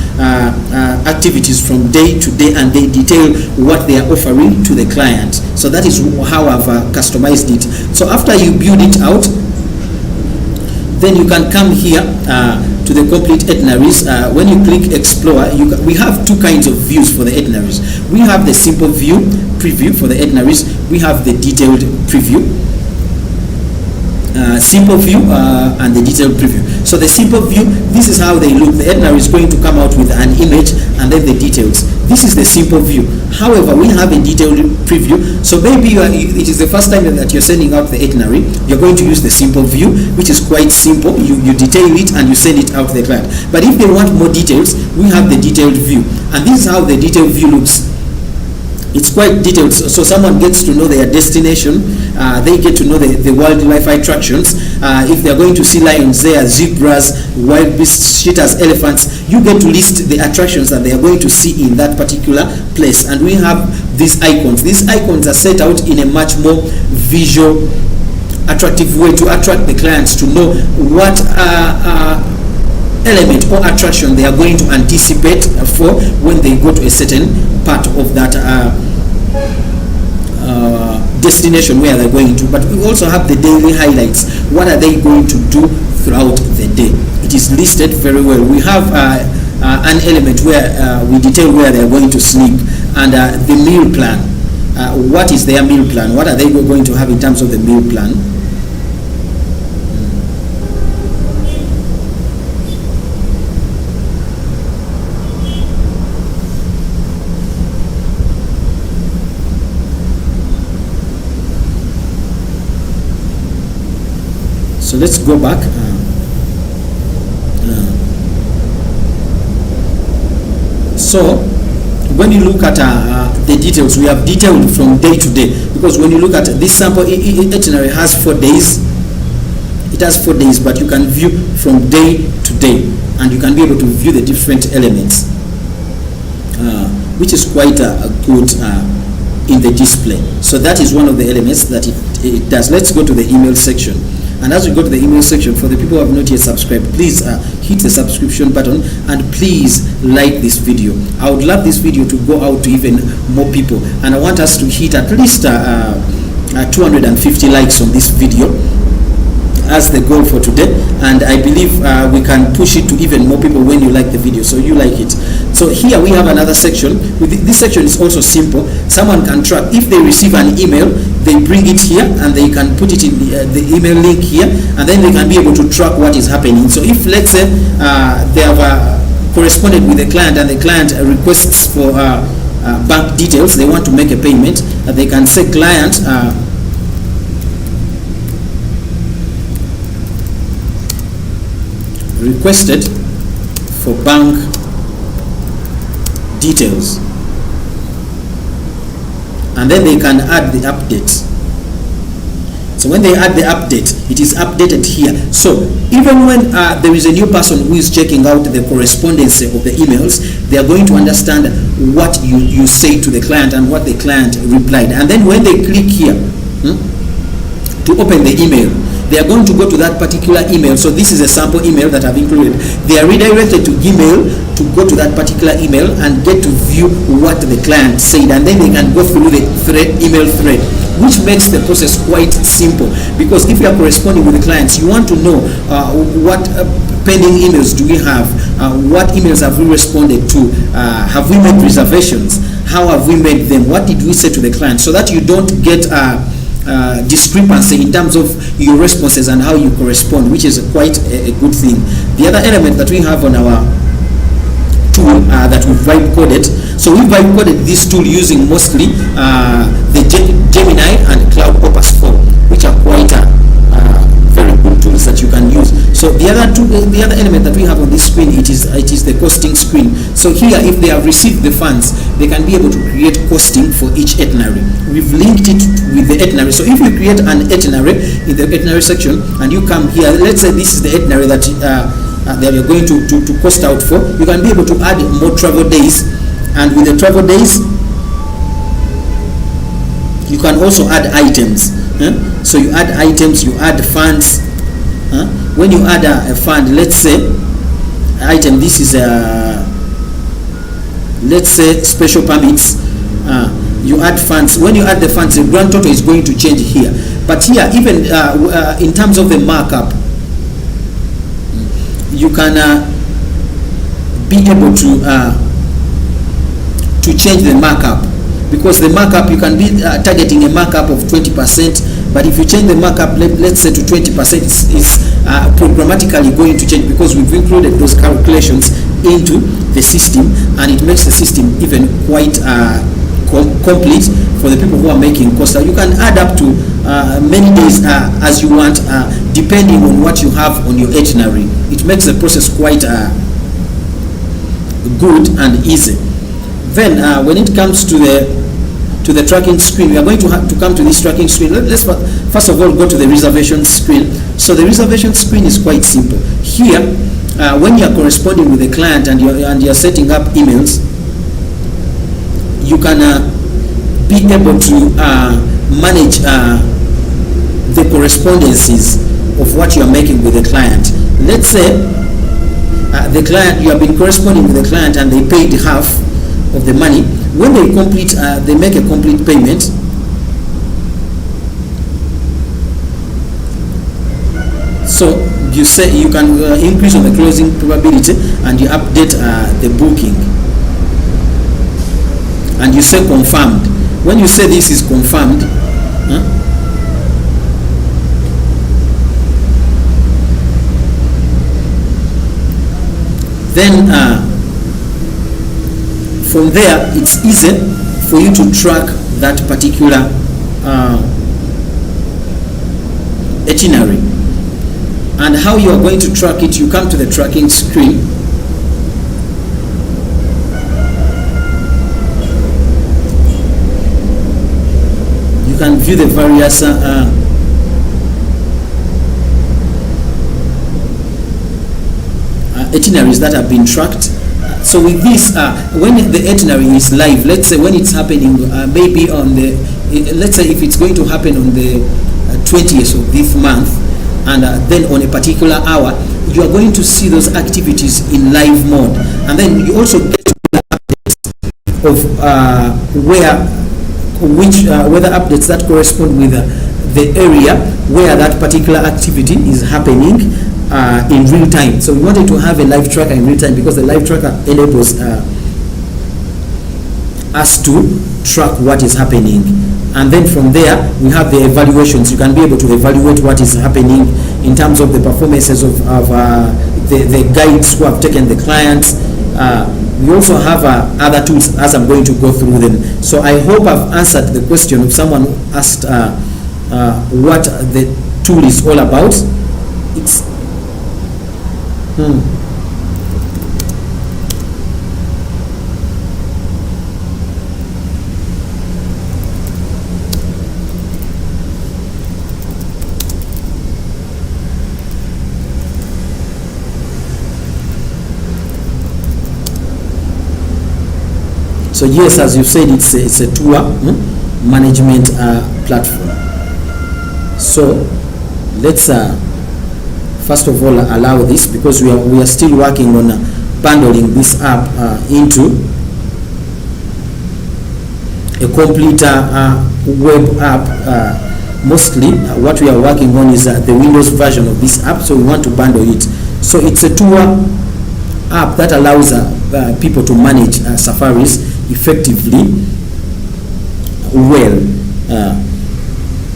activities from day to day, and they detail what they are offering to the client. So that is how I've customized it. So after you build it out, then you can come here to the complete itineraries. When you click explore, we have two kinds of views for the itineraries. We have the simple view preview for the itineraries. We have the detailed preview. Simple view and the detailed preview. So the simple view, this is how they look. The itinerary is going to come out with an image and then the details. This is the simple view. However, we have a detailed preview. So maybe it is the first time that you're sending out the itinerary. You're going to use the simple view, which is quite simple. You detail it and you send it out to the client. But if they want more details, we have the detailed view. And this is how the detailed view looks. It's quite detailed, so someone gets to know their destination. They get to know the wildlife attractions. If they're going to see lions there, zebras, wild beasts, cheetahs, elephants, you get to list the attractions that they are going to see in that particular place. And we have these icons. These icons are set out in a much more visual, attractive way to attract the clients to know what element or attraction they are going to anticipate for when they go to a certain part of that destination where they're going to. But we also have the daily highlights. What are they going to do throughout the day? It is listed very well. We have an element where we detail where they're going to sleep, and the meal plan. What is their meal plan? What are they going to have in terms of the meal plan? So let's go back. So when you look at the details, we have detailed from day to day, because when you look at this sample itinerary has 4 days. It has 4 days, but you can view from day to day, and you can be able to view the different elements, which is quite good in the display. So that is one of the elements that it does. Let's go to the email section. And as we go to the email section, for the people who have not yet subscribed, please hit the subscription button, and please like this video. I would love this video to go out to even more people, and I want us to hit at least 250 likes on this video as the goal for today, and I believe we can push it to even more people when you like the video, so you like it. So here we have another section. This section is also simple. Someone can track if they receive an email, they bring it here and they can put it in the email link here, and then they can be able to track what is happening. So if, let's say, they have corresponded with the client, and the client requests for bank details, they want to make a payment, they can say client requested for bank details, and then they can add the update. So when they add the update, it is updated here. So even when there is a new person who is checking out the correspondence of the emails, they are going to understand what you say to the client and what the client replied. And then when they click here to open the email, they are going to go to that particular email. So this is a sample email that I've included. They are redirected to Gmail to go to that particular email and get to view what the client said, and then they can go through the email thread, which makes the process quite simple. Because if you are corresponding with the clients, you want to know what pending emails do we have, what emails have we responded to, have we made reservations, how have we made them, what did we say to the client, so that you don't get discrepancy in terms of your responses and how you correspond, which is quite a good thing. The other element that we have on our tool that we've vibe coded, so we vibe coded this tool using mostly the Gemini and Cloud Opus 4, which are quite very good tools that you can use. So the other element that we have on this screen, it is the costing screen. So here, if they have received the funds, they can be able to create costing for each itinerary. We've linked it with the itinerary. So if you create an itinerary in the itinerary section, and you come here, let's say this is the itinerary that you're going to cost out for, you can be able to add more travel days, and with the travel days, you can also add items. So you add items, you add funds. When you add a fund, let's say item, this is let's say special permits, you add funds. When you add the funds, the grand total is going to change here. But here, even in terms of the markup, you can be able to change the markup, because the markup, you can be targeting a markup of 20%, but if you change the markup, let's say to 20%, it's programmatically going to change, because we've included those calculations into the system, and it makes the system even quite complete for the people who are making cost. You can add up to many days as you want, depending on what you have on your itinerary. It makes the process quite good and easy. Then when it comes to the to the tracking screen. We are going to have to come to this tracking screen. Let's first of all go to the reservation screen. So the reservation screen is quite simple. Here, when you are corresponding with a client and you're setting up emails, you can be able to manage the correspondences of what you are making with the client. Let's say the client, you have been corresponding with the client and they paid half of the money. When they complete, they make a complete payment. So you say you can increase on the closing probability and you update the booking. And you say confirmed. When you say this is confirmed, then from there it's easy for you to track that particular itinerary. And how you are going to track it, you come to the tracking screen. You can view the various itineraries that have been tracked. So with this, when the itinerary is live, let's say when it's happening, maybe on the, let's say if it's going to happen on the 20th of this month, and then on a particular hour, you are going to see those activities in live mode. And then you also get the updates of weather updates that correspond with the area where that particular activity is happening in real time. So we wanted to have a live tracker in real time because the live tracker enables us to track what is happening. And then from there we have the evaluations. You can be able to evaluate what is happening in terms of the performances of the guides who have taken the clients. We also have other tools as I'm going to go through them. So I hope I've answered the question of someone who asked what the tool is all about. It's so yes, as you said, it's a tour management platform. So let's first of all allow this, because we are still working on bundling this app into a complete web app. Mostly what we are working on is the Windows version of this app, so we want to bundle it. So it's a tour app that allows people to manage safaris effectively well,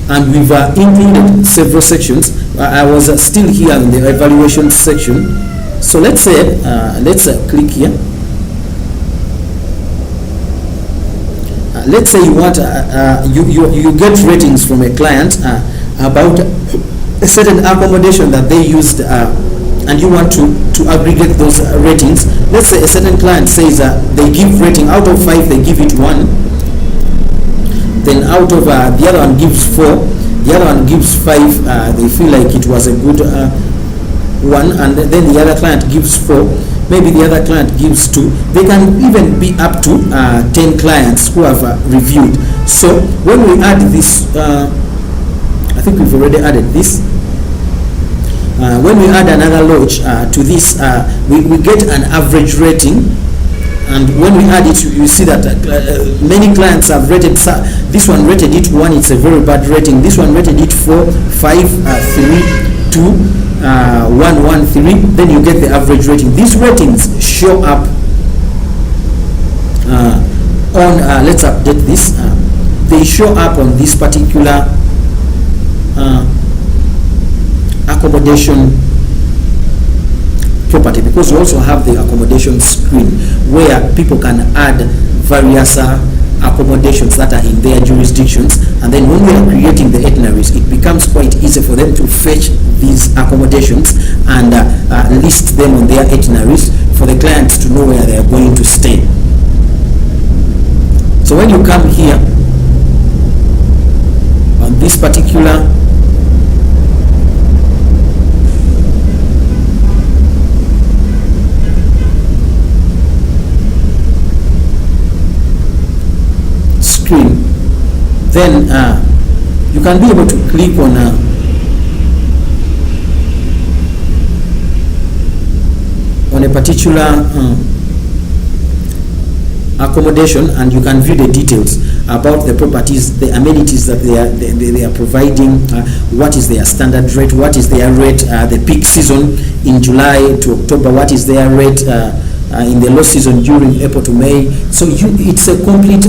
and we've included several sections. I was still here in the evaluation section. So let's say click here. Let's say you want you get ratings from a client about a certain accommodation that they used, and you want to aggregate those ratings. Let's say a certain client says they give rating out of 5, they give it 1. Then out of the other one gives 4, the other one gives 5. They feel like it was a good one, and then the other client gives 4. Maybe the other client gives 2. They can even be up to 10 clients who have reviewed. So when we add this, I think we've already added this. When we add another lodge to this, we get an average rating. And when we add it, you see that many clients have rated. This one rated it 1, it's a very bad rating. This one rated it 4, 5, 3, 2, 1, 1, 3. Then you get the average rating. These ratings show up on, let's update this. They show up on this particular accommodation property, because you also have the accommodation screen where people can add various accommodations that are in their jurisdictions, and then when we are creating the itineraries, it becomes quite easy for them to fetch these accommodations and list them on their itineraries for the clients to know where they are going to stay. So when you come here, this particular screen, then you can be able to click on a particular accommodation, and you can view the details about the properties, the amenities that they are providing, what is their standard rate, what is their rate, the peak season in July to October, what is their rate in the low season during April to May. So it's a complete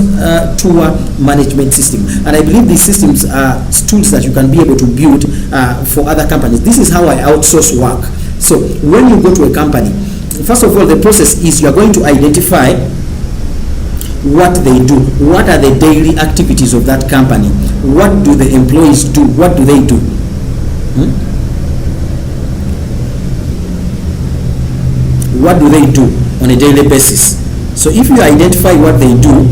tour management system, and I believe these systems are tools that you can be able to build for other companies. This is how I outsource work. So when you go to a company, first of all, the process is you are going to identify what they do, what are the daily activities of that company, what do the employees do, what do they do. What do they do on a daily basis? So if you identify what they do,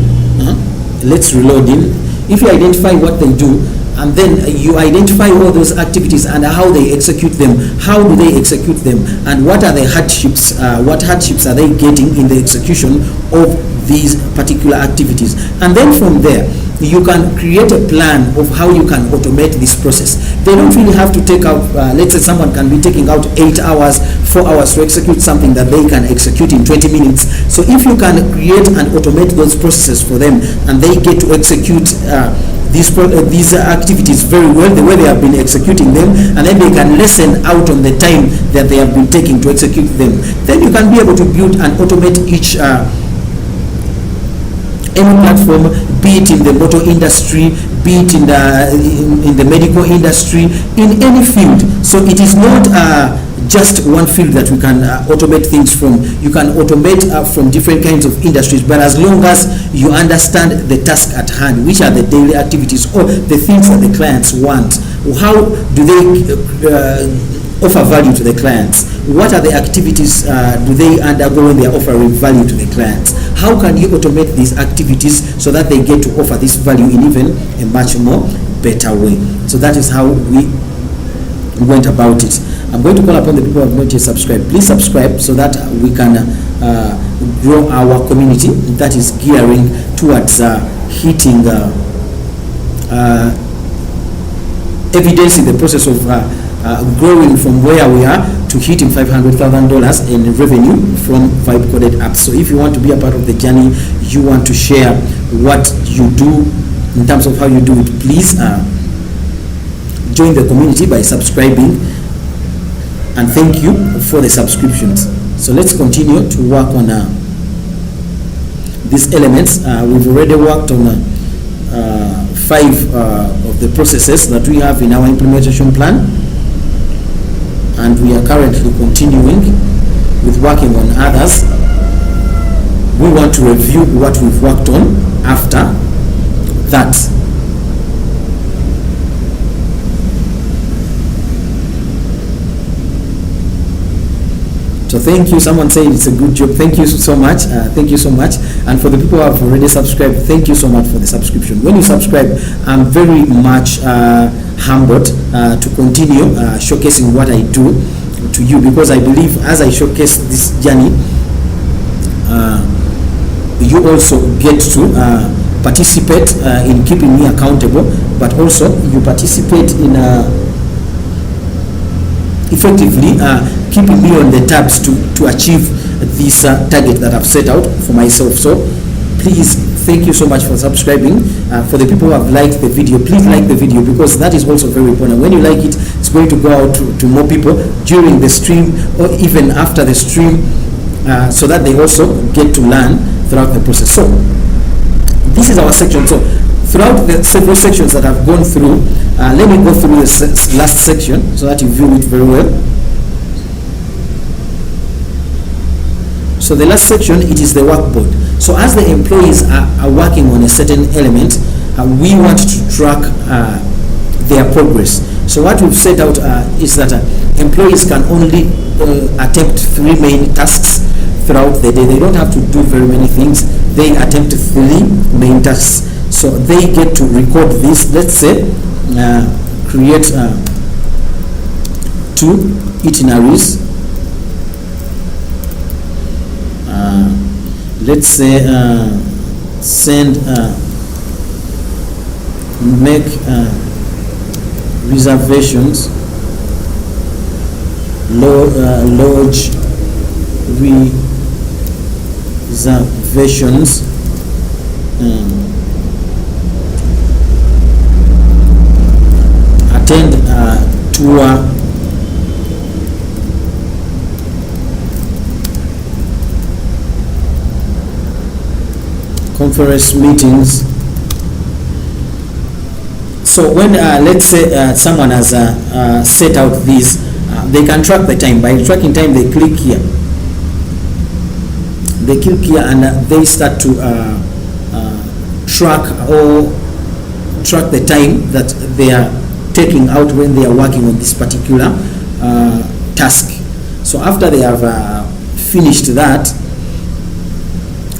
let's reload in. If you identify what they do, and then you identify all those activities and how they execute them, how do they execute them, and what are the hardships, what hardships are they getting in the execution of these particular activities. And then from there, you can create a plan of how you can automate this process. They don't really have to take out, let's say someone can be taking out 8 hours, 4 hours to execute something that they can execute in 20 minutes. So if you can create and automate those processes for them, and they get to execute these activities very well, the way they have been executing them, and then they can lessen out on the time that they have been taking to execute them, then you can be able to build and automate each any platform, be it in the motor industry, be it in the medical industry, in any field. So it is not just one field that we can automate things from. You can automate from different kinds of industries, but as long as you understand the task at hand, which are the daily activities or the things that the clients want, how do they offer value to the clients, what are the activities do they undergo when they are offering value to the clients, how can you automate these activities so that they get to offer this value in even a much more better way. So that is how we went about it. I'm going to call upon the people who have not yet subscribed. Please subscribe so that we can grow our community that is gearing towards hitting evidence in the process of growing from where we are to hitting $500,000 in revenue from Vibe Coded apps. So if you want to be a part of the journey, you want to share what you do in terms of how you do it, please join the community by subscribing, and thank you for the subscriptions. So let's continue to work on these elements. We've already worked on 5 of the processes that we have in our implementation plan, and we are currently continuing with working on others. We want to review what we've worked on after that. So thank you. Someone said it's a good job. Thank you so much. Thank you so much. And for the people who have already subscribed, thank you so much for the subscription. When you subscribe, I'm very much humbled to continue showcasing what I do to you, because I believe as I showcase this journey, you also get to participate in keeping me accountable, but also you participate in effectively keeping me on the tabs to achieve this target that I've set out for myself. So please, thank you so much for subscribing. For the people who have liked the video, please like the video, because that is also very important. When you like it, it's going to go out to more people during the stream or even after the stream, so that they also get to learn throughout the process. So this is our section. So throughout the several sections that I've gone through, let me go through the last section so that you view it very well. So the last section, it is the workboard. So as the employees are working on a certain element, we want to track their progress. So what we've set out is that employees can only attempt 3 main tasks throughout the day. They don't have to do very many things. They attempt 3 main tasks. So they get to record this. Let's say create 2 itineraries. Let's say send make reservations, lodge reservations, attend tour, conference meetings. So when let's say someone has set out these, they can track the time. By tracking time, they click here. They click here and they start to track the time that they are taking out when they are working on this particular task. So after they have finished that,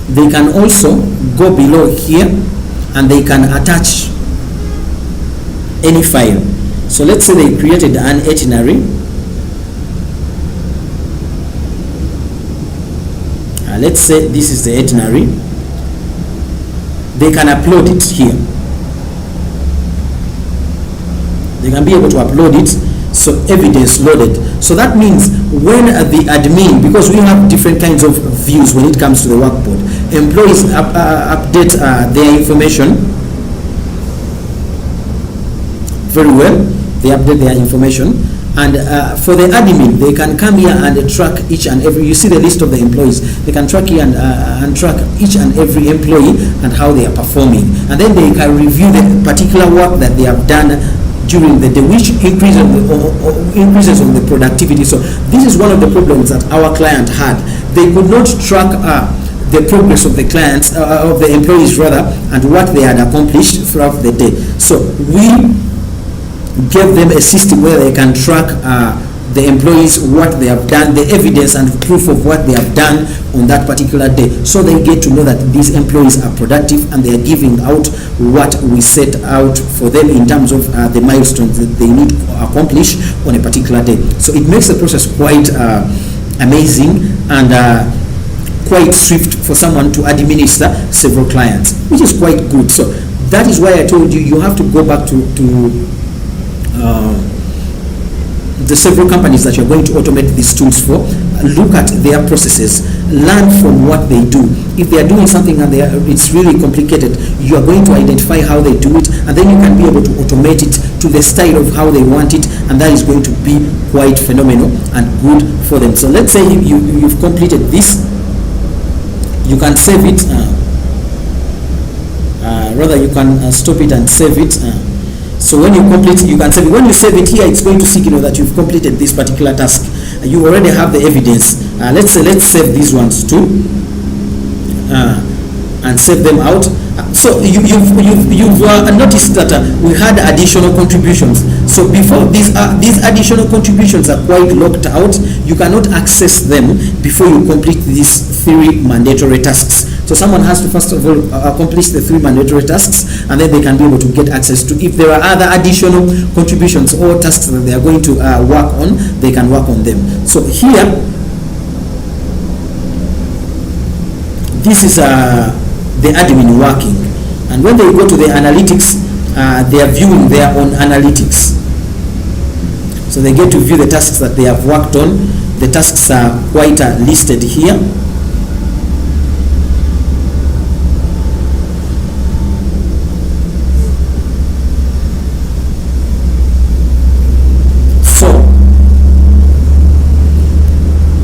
they can also go below here and they can attach any file. So let's say they created an itinerary. Let's say this is the itinerary. They can upload it here. They can be able to upload it, so evidence loaded. So that means when the admin, because we have different kinds of views when it comes to the workboard, employees update their information very well. They update their information, and for the admin, they can come here and track each and every. You see the list of the employees. They can track here and track each and every employee and how they are performing, and then they can review the particular work that they have done during the day, which increases on the productivity. So this is one of the problems that our client had. They could not track the progress of the clients, of the employees rather, and what they had accomplished throughout the day. So we gave them a system where they can track the employees, what they have done, the evidence and proof of what they have done on that particular day, so they get to know that these employees are productive and they are giving out what we set out for them in terms of the milestones that they need to accomplish on a particular day. So it makes the process quite amazing and quite swift for someone to administer several clients, which is quite good. So that is why I told you, you have to go back to the several companies that you're going to automate these tools for. Look at their processes, learn from what they do. If they are doing something and it's really complicated, you are going to identify how they do it, and then you can be able to automate it to the style of how they want it, and that is going to be quite phenomenal and good for them. So let's say you've completed this, you can save it, rather you can stop it and save it. So when you complete, you can save it. When you save it here, it's going to signal that you've completed this particular task. You already have the evidence. Let's save these ones too, and save them out. So you've noticed that we had additional contributions. So before these additional contributions are quite locked out. You cannot access them before you complete these 3 mandatory tasks. So someone has to first of all accomplish the 3 mandatory tasks, and then they can be able to get access to, if there are other additional contributions or tasks that they are going to work on, they can work on them. So here, this is the admin working, and when they go to the analytics, they are viewing their own analytics. So they get to view the tasks that they have worked on. The tasks are quite listed here.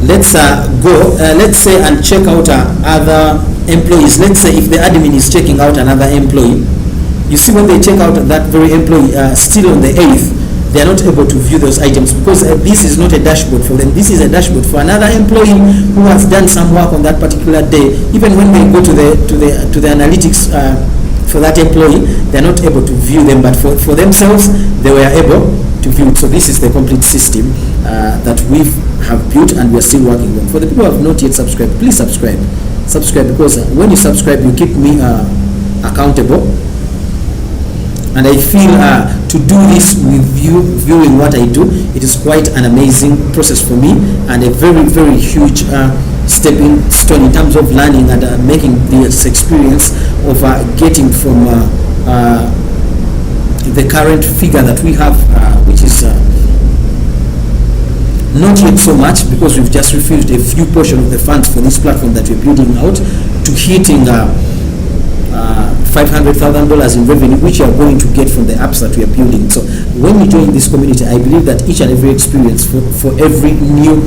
Let's go, let's say, and check out other employees. Let's say if the admin is checking out another employee, you see when they check out that very employee still on the 8th, they are not able to view those items because this is not a dashboard for them. This is a dashboard for another employee who has done some work on that particular day. Even when they go to the analytics for that employee, they are not able to view them, but for themselves, they were able to view it. So this is the complete system that we have built and we are still working on. For the people who have not yet subscribed, please subscribe because when you subscribe, you keep me accountable And I feel to do this with you viewing what I do, it is quite an amazing process for me, and a very, very huge stepping stone in terms of learning and making this experience of getting from the current figure that we have, which is not yet so much, because we've just refused a few portion of the funds for this platform that we're building out, to hitting $500,000 in revenue, which you are going to get from the apps that we are building. So when you join this community, I believe that each and every experience for every new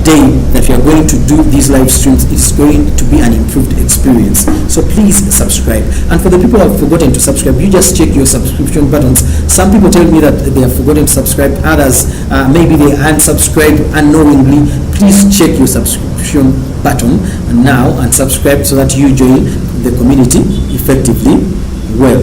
day that you are going to do these live streams, it's going to be an improved experience. So please subscribe. And for the people who have forgotten to subscribe, you just check your subscription buttons. Some people tell me that they have forgotten to subscribe, others maybe they unsubscribe unknowingly. Please check your subscription button now and subscribe so that you join the community effectively well.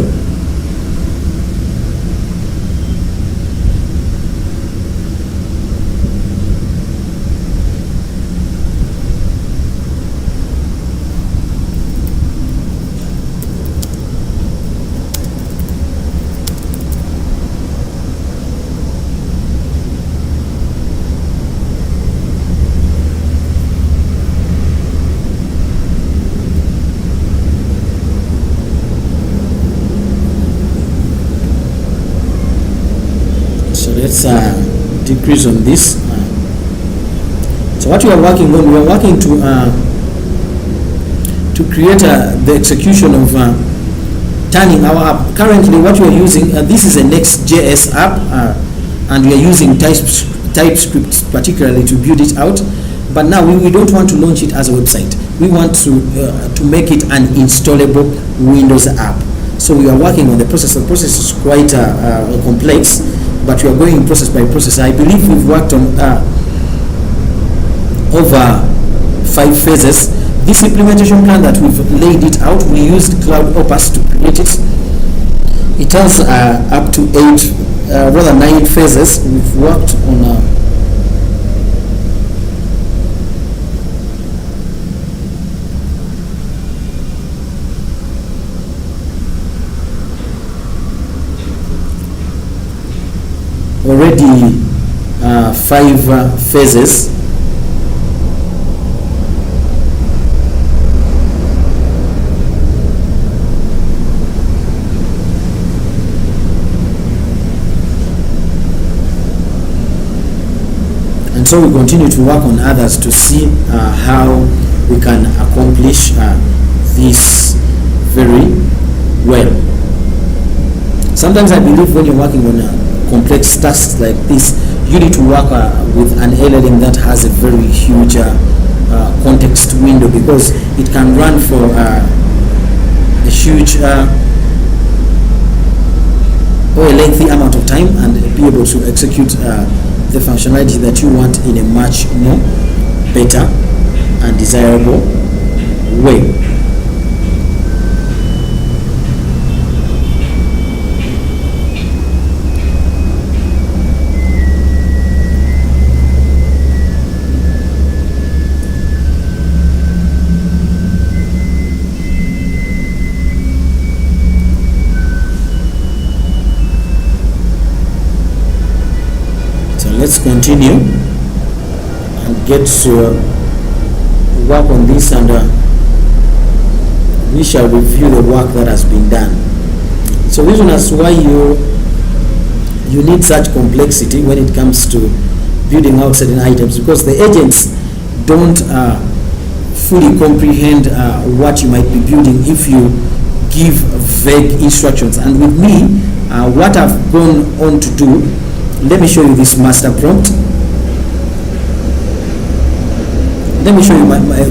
Let's decrease on this. So what we are working on, we are working to create the execution of turning our app. Currently what we are using, this is a Next.js app, and we are using TypeScript particularly to build it out. But now we don't want to launch it as a website. We want to make it an installable Windows app. So we are working on the process. The process is quite complex, but we are going process by process. I believe we've worked on over 5 phases. This implementation plan that we've laid it out, we used Cloud Opus to create it. It has up to 9 phases. We've worked on already 5 phases. And so we continue to work on others to see how we can accomplish this very well. Sometimes I believe when you're working on complex tasks like this, you need to work with an LLM that has a very huge context window, because it can run for a huge or a lengthy amount of time and be able to execute the functionality that you want in a much more better and desirable way. Let's continue and get to work on this, and we shall review the work that has been done. So reason as why you need such complexity when it comes to building out certain items, because the agents don't fully comprehend what you might be building if you give vague instructions. And with me, what I've gone on to do, let me show you this master prompt. Let me show you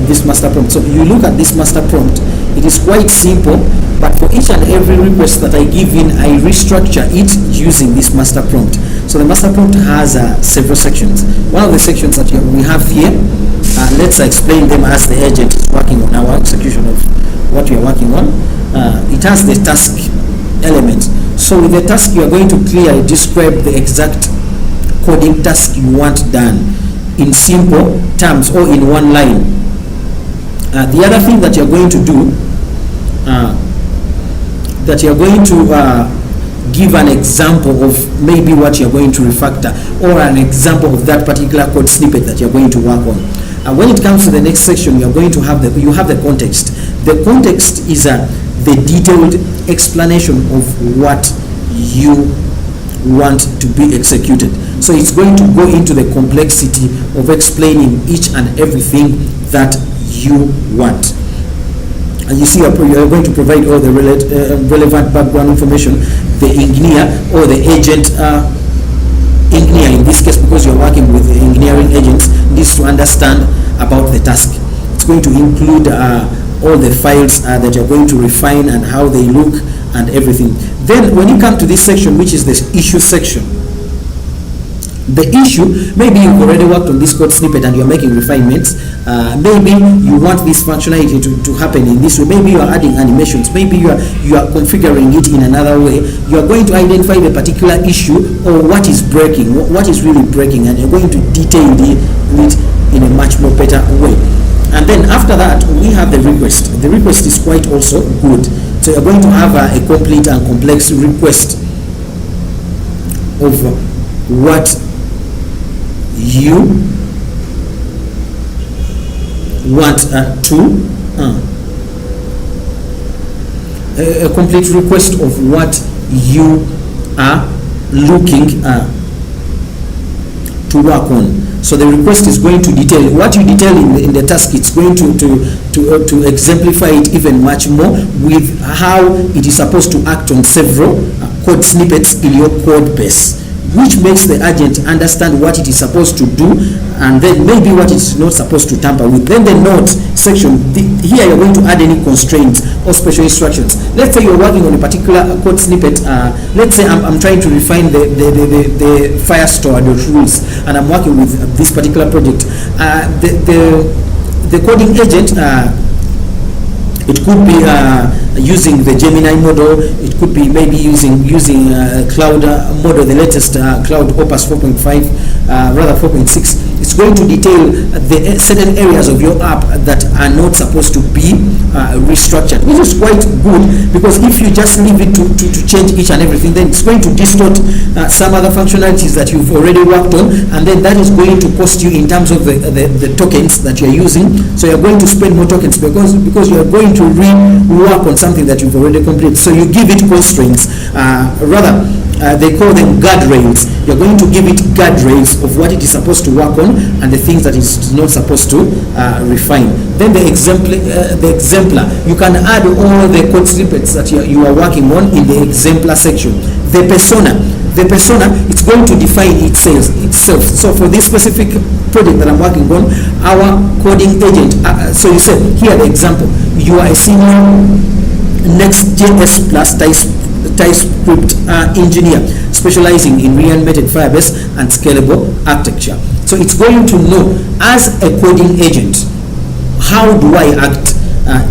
this master prompt. So you look at this master prompt, it is quite simple, but for each and every request that I give in, I restructure it using this master prompt. So the master prompt has several sections. One of the sections that we have here, let's explain them as the agent is working on our execution of what we are working on. It has the task element. So with the task, you are going to clearly describe the exact coding task you want done in simple terms or in one line. The other thing that you're going to do you're going to give an example of maybe what you're going to refactor, or an example of that particular code snippet that you're going to work on. When it comes to the next section, you're going to have the context. The context is the detailed explanation of what you want to be executed. So it's going to go into the complexity of explaining each and everything that you want. And you see, you're going to provide all the relevant background information, the engineer or the agent. Engineer in this case, because you're working with engineering agents, needs to understand about the task. It's going to include all the files that you're going to refine and how they look and everything. Then when you come to this section, which is the issue section, the issue, maybe you've already worked on this code snippet and you're making refinements. Maybe you want this functionality to happen in this way. Maybe you are adding animations. Maybe you are configuring it in another way. You are going to identify the particular issue or what is breaking, what is really breaking, and you're going to detail it in a much more better way. And then after that, we have the request. The request is quite also good. So you're going to have a complete and complex request of what you want a complete request of what you are looking to work on. So the request is going to detail what you detail in the task. It's going to exemplify it even much more with how it is supposed to act on several code snippets in your code base, which makes the agent understand what it is supposed to do, and then maybe what it's not supposed to tamper with. Then the note section, here you're going to add any constraints or special instructions. Let's say you're working on a particular code snippet. Let's say I'm trying to refine the Firestore rules, and I'm working with this particular project. The coding agent, it could be using the Gemini model. It could be maybe using cloud model, the latest cloud Opus 4.5, rather 4.6. It's going to detail the certain areas of your app that are not supposed to be restructured, which is quite good, because if you just leave it to change each and everything, then it's going to distort some other functionalities that you've already worked on, and then that is going to cost you in terms of the tokens that you're using. So you're going to spend more tokens because you're going to rework on something that you've already completed. So you give it constraints, they call them guardrails. You're going to give it guardrails of what it is supposed to work on and the things that it's not supposed to refine. Then the exemplar, you can add all the code snippets that you are working on in the exemplar section. The persona, it's going to define itself. So for this specific project that I'm working on, our coding agent, so you said here the example, you are a senior Next.js plus TypeScript engineer specializing in reanimated Firebase and scalable architecture. So it's going to know, as a coding agent, how do I act?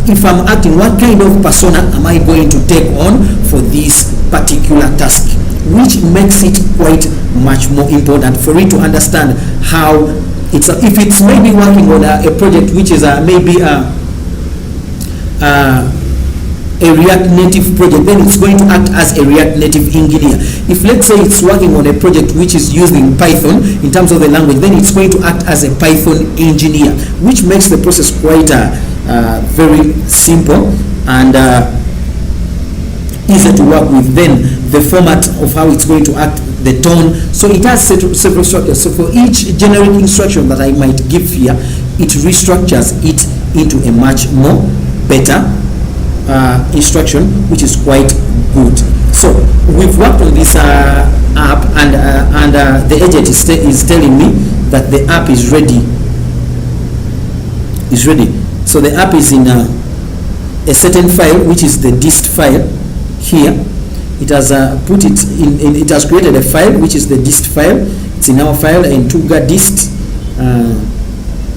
If I'm acting, what kind of persona am I going to take on for this particular task? Which makes it quite much more important for it to understand how it's, if it's maybe working on a project which is maybe a React Native project, then it's going to act as a React Native engineer. If let's say it's working on a project which is using Python in terms of the language, then it's going to act as a Python engineer, which makes the process quite very simple and easy to work with. Then the format of how it's going to act, the tone, so it has several structures. So for each generic instruction that I might give here, it restructures it into a much more better instruction, which is quite good. So we've worked on this app, and the agent is telling me that the app is ready. So the app is in a certain file, which is the dist file here. It has put it in, it has created a file which is the dist file. It's in our file in Tuga dist, and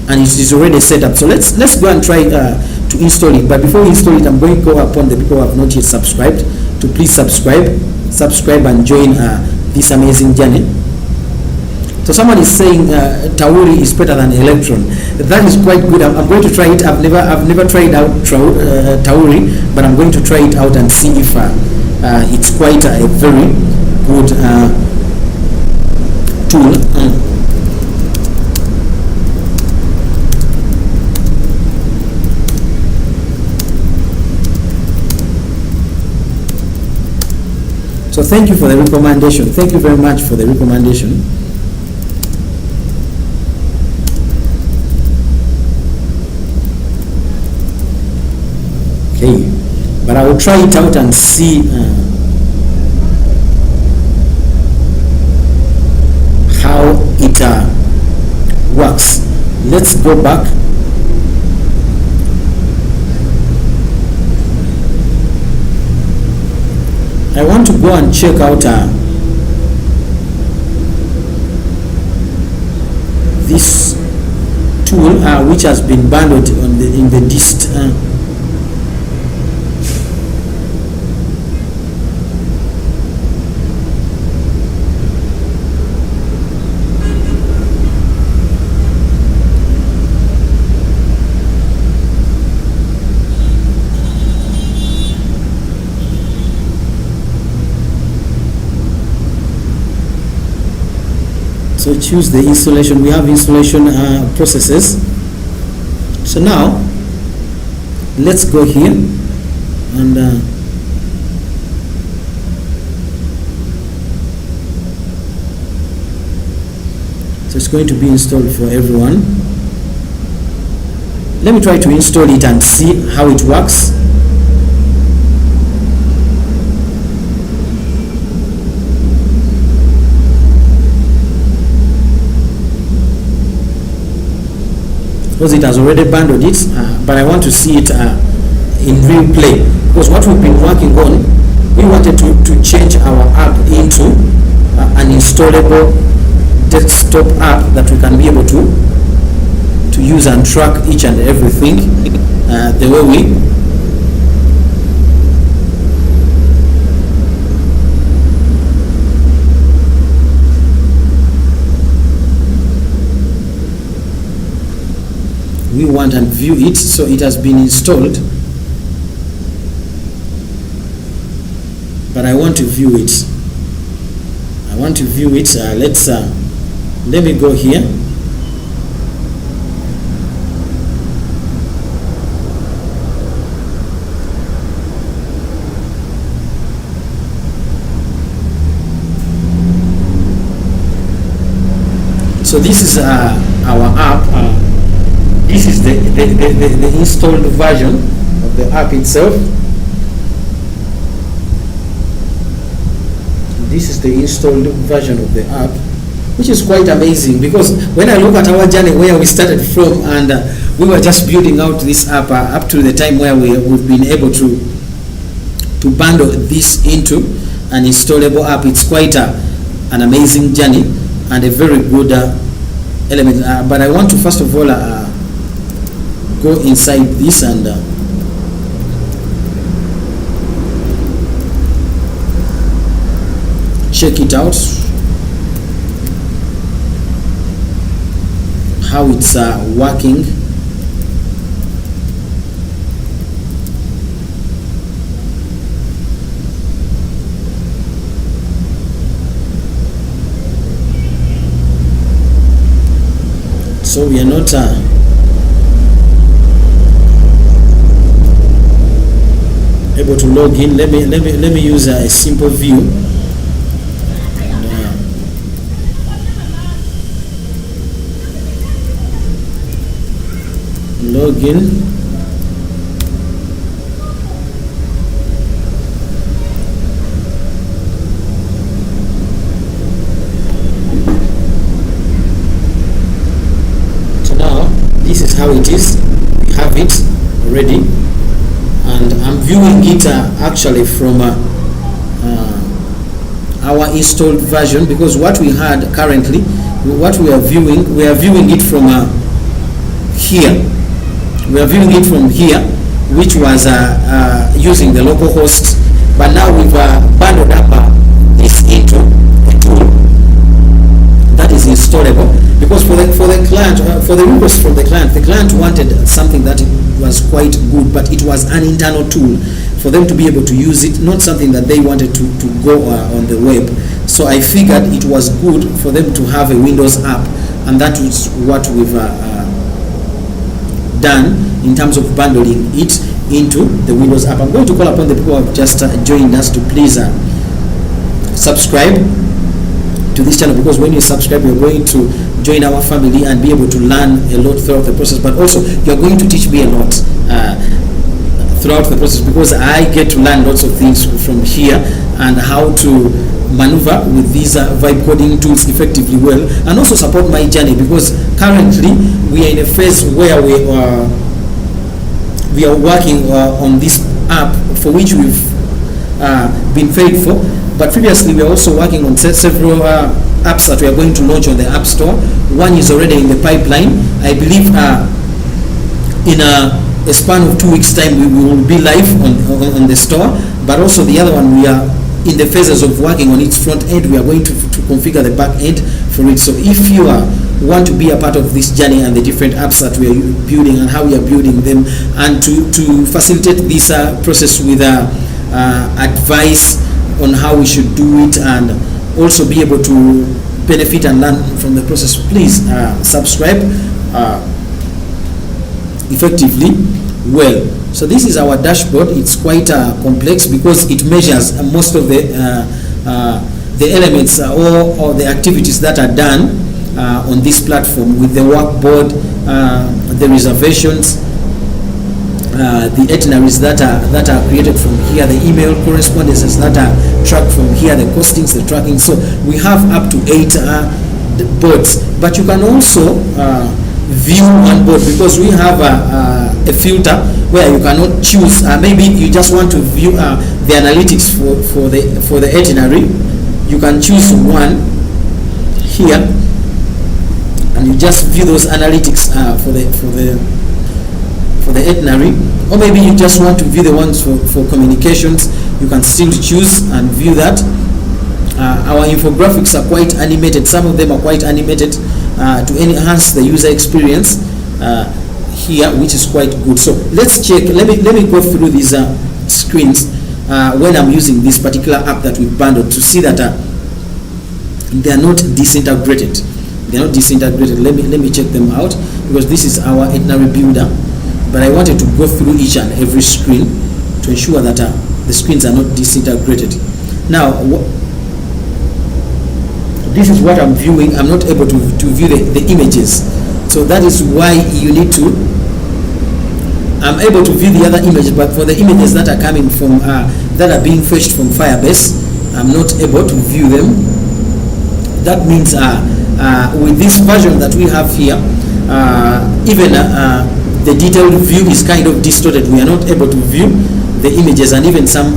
it is already set up. So let's go and try to install it. But before we install it, I'm going to go upon the people who have not yet subscribed to please subscribe and join this amazing journey. So someone is saying Tauri is better than Electron. That is quite good. I'm going to try it. I've never tried out Tauri, but I'm going to try it out and see if it's quite a very good tool. So thank you for the recommendation. Thank you very much for the recommendation. Okay, but I will try it out and see how it works. Let's go back. I want to go and check out this tool which has been bundled in the dist. So choose the installation. We have installation processes. So now let's go here and so it's going to be installed for everyone. Let me try to install it and see how it works. Because it has already bundled it, but I want to see it in real play. Because what we've been working on, we wanted to change our app into an installable desktop app that we can be able to use and track each and everything the way we want and view it. So it has been installed, but I want to view it. I want to view it. Let me go here. So this is our app. This is the installed version of the app itself. This is the installed version of the app, which is quite amazing, because when I look at our journey where we started from, and we were just building out this app up to the time where we've been able to bundle this into an installable app. It's quite an amazing journey and a very good element. But I want to first of all go inside this and check it out, how it's working. So we are not able to log in. Let me use a simple view. Log in. So now this is how it is. We have it already, and I'm viewing it actually from our installed version, because what we had currently, what we are viewing it from here. We are viewing it from here, which was using the local host, but now we've bundled up this into a tool that is installed installable, because for the client, for the request from the client wanted something that was quite good, but it was an internal tool for them to be able to use it, not something that they wanted to go on the web. So I figured it was good for them to have a Windows app, and that is what we've done in terms of bundling it into the Windows app. I'm going to call upon the people who have just joined us to please subscribe to this channel, because when you subscribe, you're going to join our family and be able to learn a lot throughout the process, but also you're going to teach me a lot throughout the process, because I get to learn lots of things from here and how to maneuver with these vibe coding tools effectively well, and also support my journey, because currently we are in a phase where we are working on this app for which we've been paid for, but previously we are also working on several apps that we are going to launch on the App Store. One is already in the pipeline. I believe in a span of 2 weeks time we will be live on the store, but also the other one we are in the phases of working on its front end. We are going to configure the back end for it. So if you want to be a part of this journey and the different apps that we are building and how we are building them, and to facilitate this process with advice on how we should do it, and also be able to benefit and learn from the process, please subscribe effectively well. So this is our dashboard. It's quite complex because it measures most of the elements or the activities that are done on this platform, with the workboard, the reservations, the itineraries that are created from here, the email correspondences that are tracked from here, the costings, the tracking. So we have up to 8 boards, but you can also view one board, because we have a filter where you cannot choose. Maybe you just want to view the analytics for the itinerary. You can choose one here, and you just view those analytics for the itinerary. Or maybe you just want to view the ones for communications. You can still choose and view that. Our infographics are quite animated. Some of them are quite animated to enhance the user experience here, which is quite good. So let's check. Let me go through these screens when I'm using this particular app that we've bundled, to see that they are not disintegrated. They are not disintegrated. Let me check them out, because this is our itinerary builder. But I wanted to go through each and every screen to ensure that the screens are not disintegrated. Now, this is what I'm viewing. I'm not able to view the images. So that is why you need to. I'm able to view the other images, but for the images that are coming from, that are being fetched from Firebase, I'm not able to view them. That means with this version that we have here, even the detailed view is kind of distorted. We are not able to view the images, and even some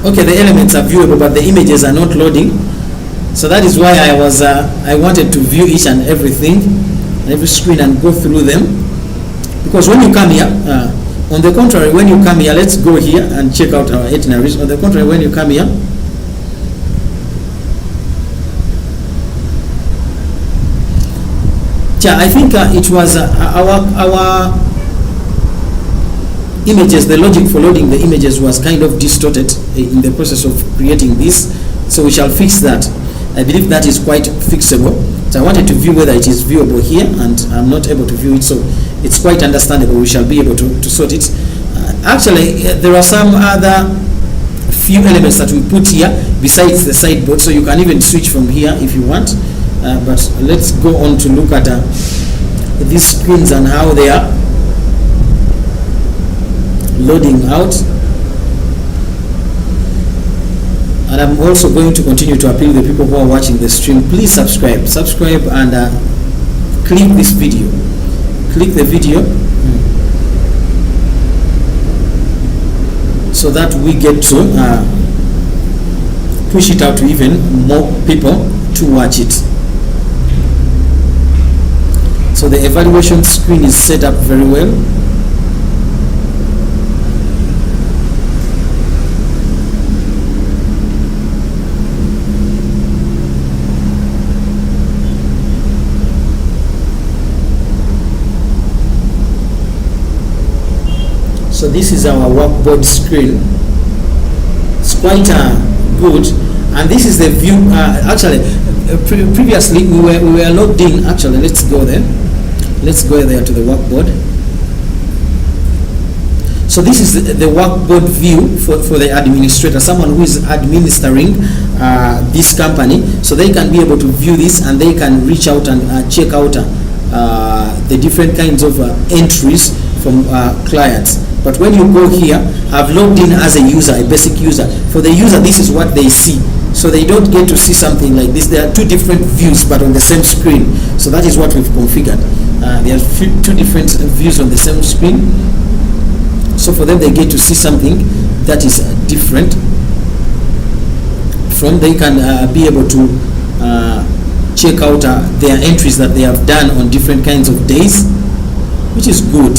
okay, the elements are viewable, but the images are not loading. So that is why I wanted to view each and everything, every screen, and go through them. Because when you come here, on the contrary, when you come here, let's go here and check out our itineraries. On the contrary, when you come here, I think it was our images, the logic for loading the images was kind of distorted in the process of creating this. So we shall fix that. I believe that is quite fixable. So I wanted to view whether it is viewable here, and I'm not able to view it, so it's quite understandable. We shall be able to sort it. Actually, there are some other few elements that we put here besides the sideboard, so you can even switch from here if you want. But let's go on to look at these screens and how they are loading out. And I'm also going to continue to appeal to the people who are watching the stream. Please subscribe and click this video. Click the video so that we get to push it out to even more people to watch it. So the evaluation screen is set up very well. this is our workboard screen. It's quite good, and this is the view. Previously we were logged in. Actually, let's go there. Let's go there to the workboard. So this is the workboard view for the administrator, someone who is administering this company. So they can be able to view this, and they can reach out and check out the different kinds of entries from clients. But when you go here, I've logged in as a user, a basic user. For the user, this is what they see. So they don't get to see something like this. There are two different views, but on the same screen. So that is what we've configured. There are two different views on the same screen. So for them, they get to see something that is different. From they can be able to check out their entries that they have done on different kinds of days, which is good.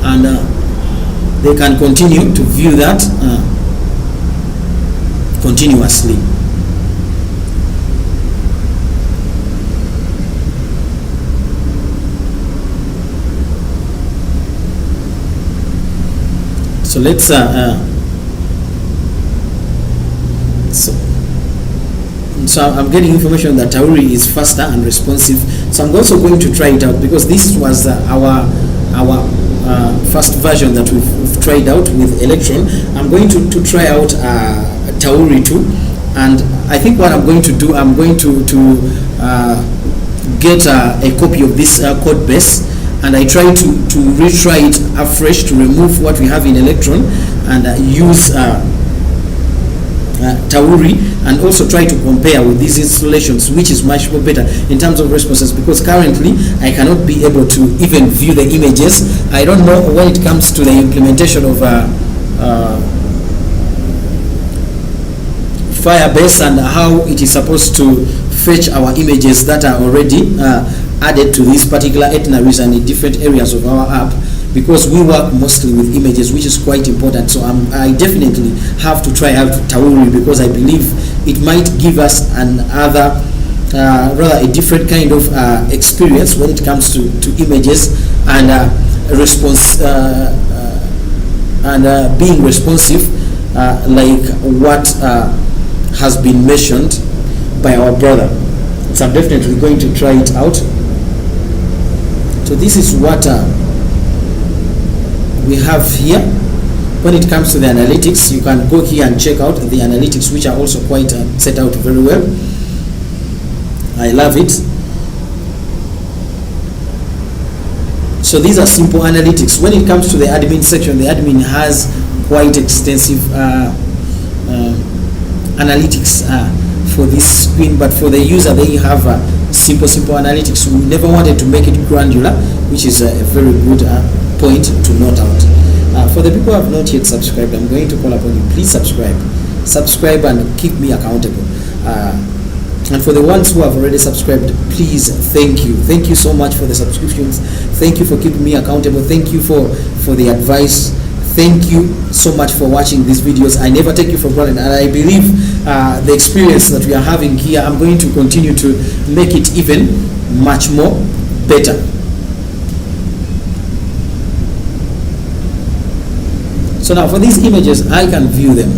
And they can continue to view that continuously. So let's so I'm getting information that Tauri is faster and responsive. So I'm also going to try it out, because this was our first version that we've tried out with Electron. I'm going to try out Tauri too, and I think what I'm going to do, I'm going to get a copy of this code base, and I try to retry it afresh to remove what we have in Electron and use Tauri, and also try to compare with these installations, which is much more better in terms of responses, because currently I cannot be able to even view the images. I don't know when it comes to the implementation of Firebase and how it is supposed to fetch our images that are already added to these particular itineraries and in different areas of our app, because we work mostly with images, which is quite important. So I definitely have to try out Tauri, because I believe it might give us another rather a different kind of experience when it comes to images and response and being responsive, like what has been mentioned by our brother. So I'm definitely going to try it out. So this is what we have here. When it comes to the analytics, you can go here and check out the analytics, which are also quite set out very well. I love it. So these are simple analytics. When it comes to the admin section, the admin has quite extensive analytics for this screen, but for the user, they have simple analytics. We never wanted to make it granular, which is a very good point to note out. For the people who have not yet subscribed, I'm going to call upon you, please subscribe and keep me accountable. And for the ones who have already subscribed, please, thank you so much for the subscriptions. Thank you for keeping me accountable. Thank you for the advice. Thank you so much for watching these videos. I never take you for granted, and I believe the experience that we are having here, I'm going to continue to make it even much more better. So now for these images, I can view them,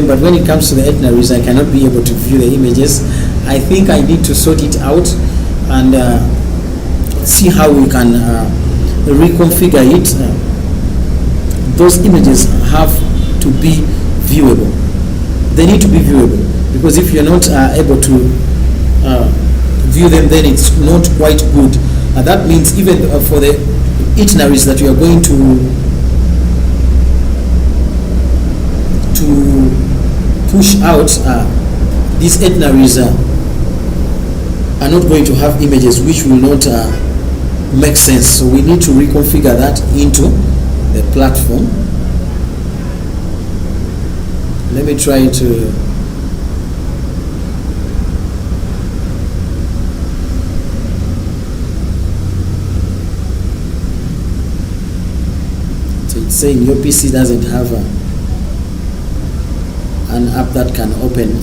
but when it comes to the itineraries, I cannot be able to view the images. I think I need to sort it out and see how we can reconfigure it. Those images have to be viewable. They need to be viewable, because if you're not able to view them, then it's not quite good. That means even for the itineraries that you are going to push out, these itineraries are not going to have images, which will not make sense. So we need to reconfigure that into the platform. Let me try to so it's saying your PC doesn't have an app that can open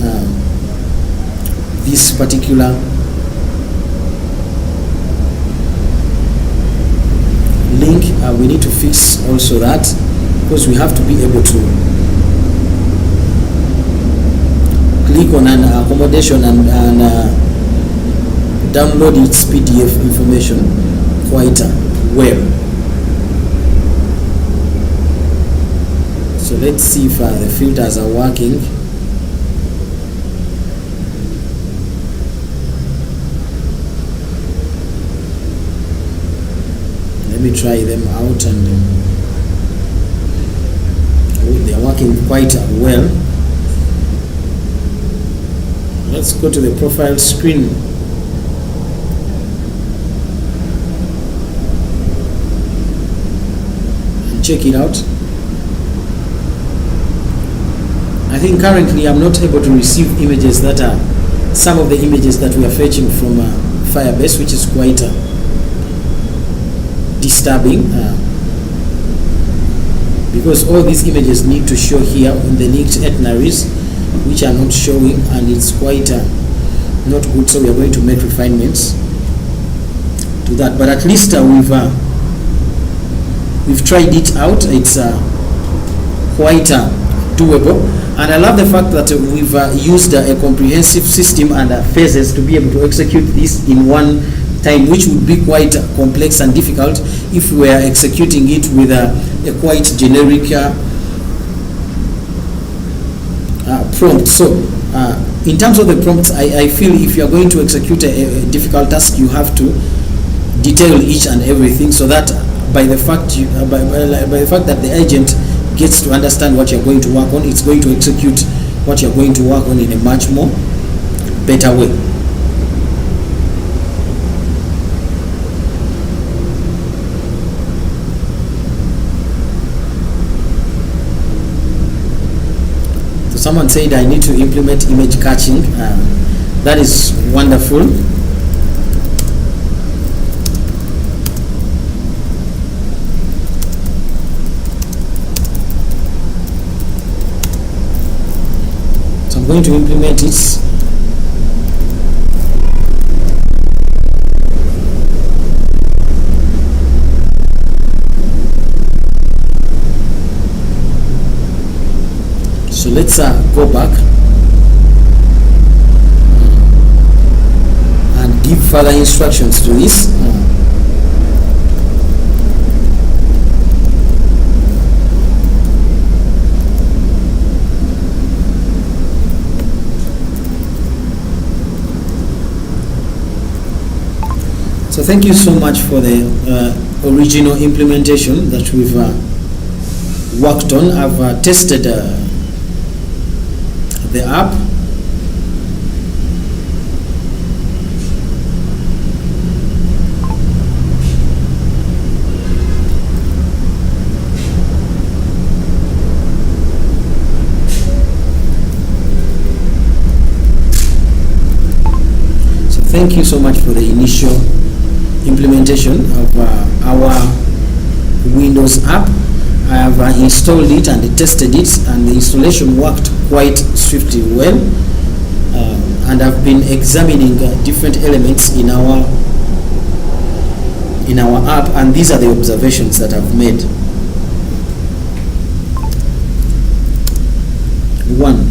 this particular link, we need to fix also that, because we have to be able to click on an accommodation and download its PDF information quite well. So let's see if the filters are working. Let me try them out, and they are working quite well. Let's go to the profile screen. And check it out. I think currently I'm not able to receive images that are some of the images that we are fetching from Firebase, which is quite disturbing, because all these images need to show here on the linked itineraries, which are not showing, and it's quite not good. So we are going to make refinements to that, but at least we've tried it out. It's quite doable, and I love the fact that we've used a comprehensive system and phases to be able to execute this in one time, which would be quite complex and difficult if we were executing it with a quite generic prompt. So in terms of the prompts, I feel if you are going to execute a difficult task, you have to detail each and everything, so that by the fact that the agent gets to understand what you're going to work on, it's going to execute what you're going to work on in a much more better way. So someone said I need to implement image catching. That is wonderful. I'm going to implement it. So let's go back and give further instructions to this. So thank you so much for the original implementation that we've worked on. I've tested the app. So thank you so much for the initial implementation of our Windows app. I have installed it and tested it, and the installation worked quite swiftly well, and I've been examining different elements in our app, and these are the observations that I've made. One,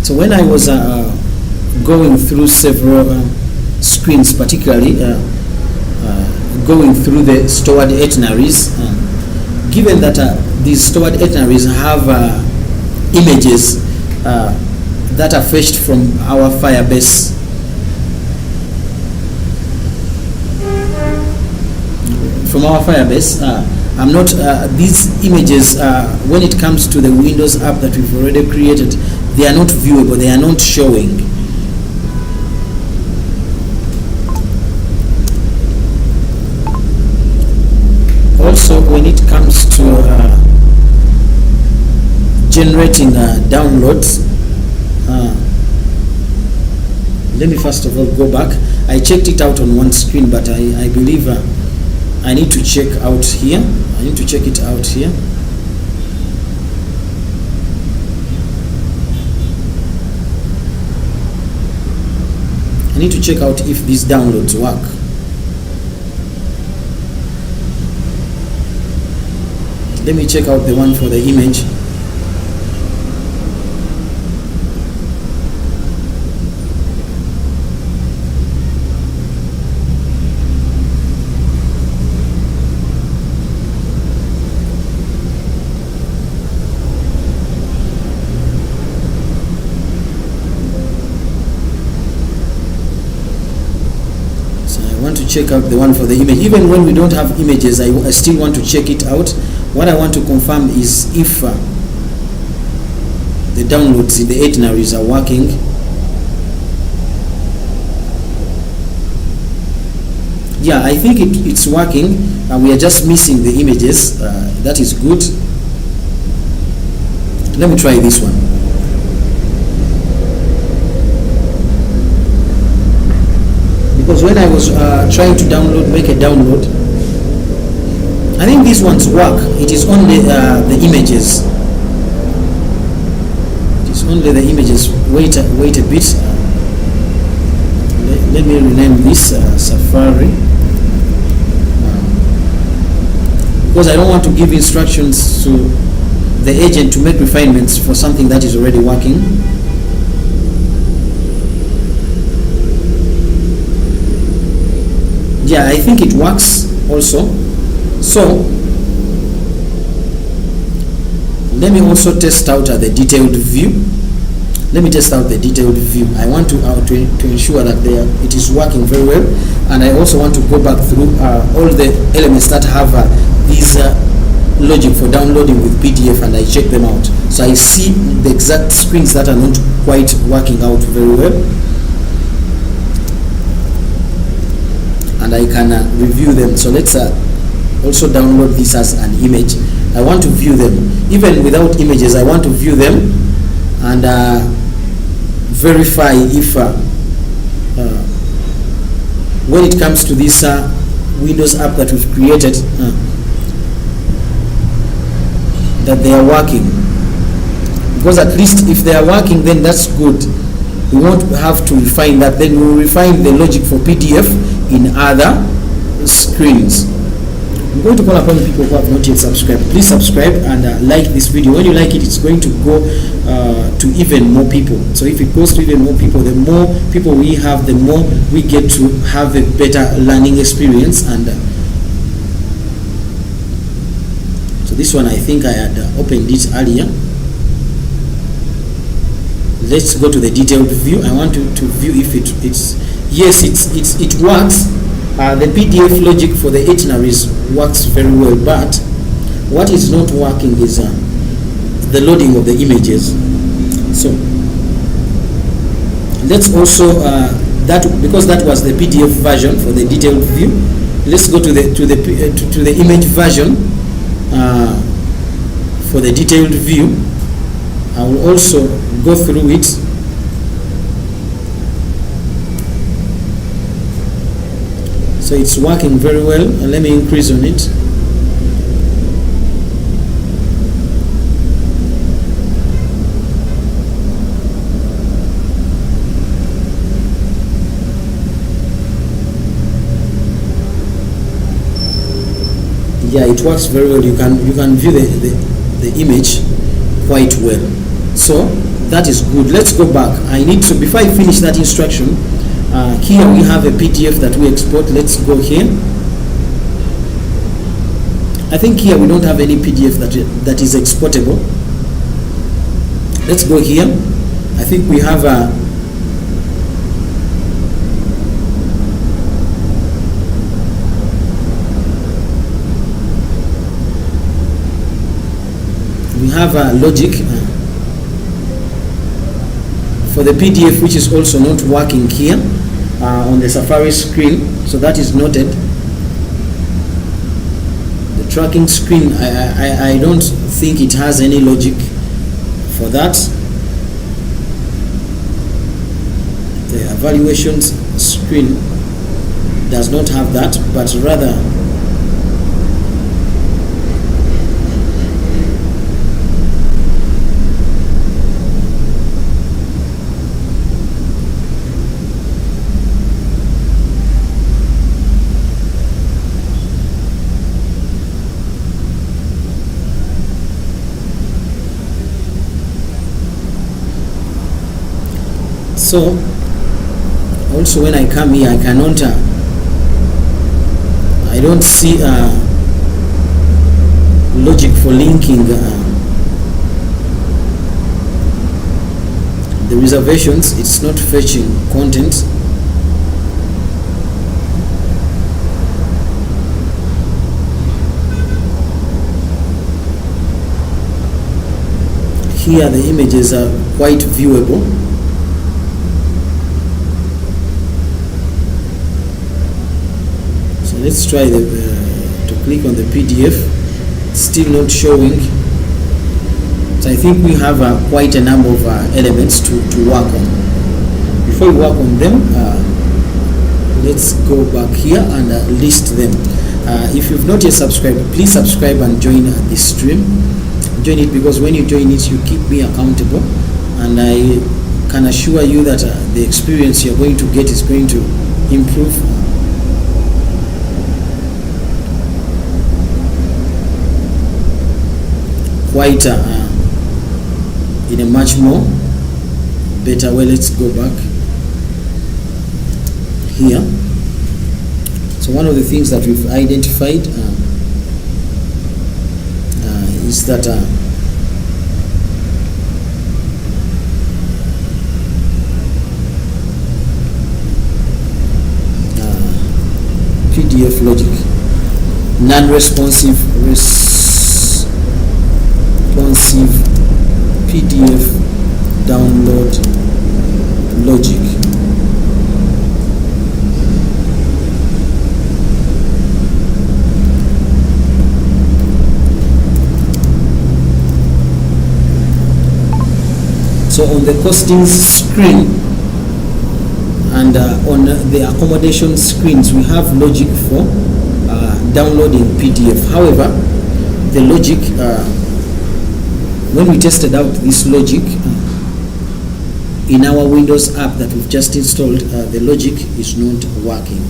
so when I was going through several screens, particularly going through the stored itineraries, given that these stored itineraries have images that are fetched from our Firebase I'm not these images when it comes to the Windows app that we've already created, they are not viewable, they are not showing. Also, when it comes to generating downloads, let me first of all go back. I checked it out on one screen, but I believe I need to check out here. I need to check it out here. I need to check out if these downloads work. Let me check out the one for the image. Check out the one for the image. Even when we don't have images, I still want to check it out. What I want to confirm is if the downloads in the itineraries are working. Yeah, I think it's working. We are just missing the images. That is good. Let me try this one. Because when I was trying to make a download, I think these ones work. It is only the images. It is only the images. Wait a bit. Let me rename this Safari. Because I don't want to give instructions to the agent to make refinements for something that is already working. Yeah, I think it works also. So let me also test out the detailed view. Let me test out the detailed view. I want to ensure that it is working very well, and I also want to go back through all the elements that have these logic for downloading with PDF, and I check them out. So I see the exact screens that are not quite working out very well, and I can review them. So let's also download this as an image. I want to view them even without images. I want to view them and verify if when it comes to this Windows app that we've created, that they are working. Because at least if they are working, then that's good. We won't have to refine that. Then we'll refine the logic for PDF in other screens. I'm going to call upon people who have not yet subscribed. Please subscribe and like this video. When you like it, it's going to go to even more people. So if it goes to even more people, the more people we have, the more we get to have a better learning experience. And so this one, I think I had opened it earlier. Let's go to the detailed view. I want to view if it works. The PDF logic for the itineraries works very well, but what is not working is the loading of the images. So let's also because that was the PDF version for the detailed view. Let's go to the image version for the detailed view. I will also go through it. So it's working very well. And let me increase on it. Yeah, it works very well. You can view the image quite well. So that is good. Let's go back. Before I finish that instruction, here we have a PDF that we export. Let's go here. I think here we don't have any PDF that is exportable. Let's go here. I think we have a logic for the PDF, which is also not working here on the Safari screen. So that is noted. The tracking screen, I don't think it has any logic for that. The evaluations screen does not have that, but rather So also when I come here, I cannot I don't see logic for linking the reservations. It's not fetching content. Here the images are quite viewable. So let's try to click on the PDF. It's still not showing. So I think we have quite a number of elements to work on. Before we work on them, let's go back here and list them. If you've not yet subscribed, please subscribe and join this stream. Join it, because when you join it, you keep me accountable, and I can assure you that the experience you're going to get is going to improve quite in a much more better way. Let's go back here. So one of the things that we've identified is that PDF logic, non-responsive, responsive PDF download logic. So on the costings screen and on the accommodation screens, we have logic for downloading PDF. However, the logic, when we tested out this logic in our Windows app that we've just installed, the logic is not working.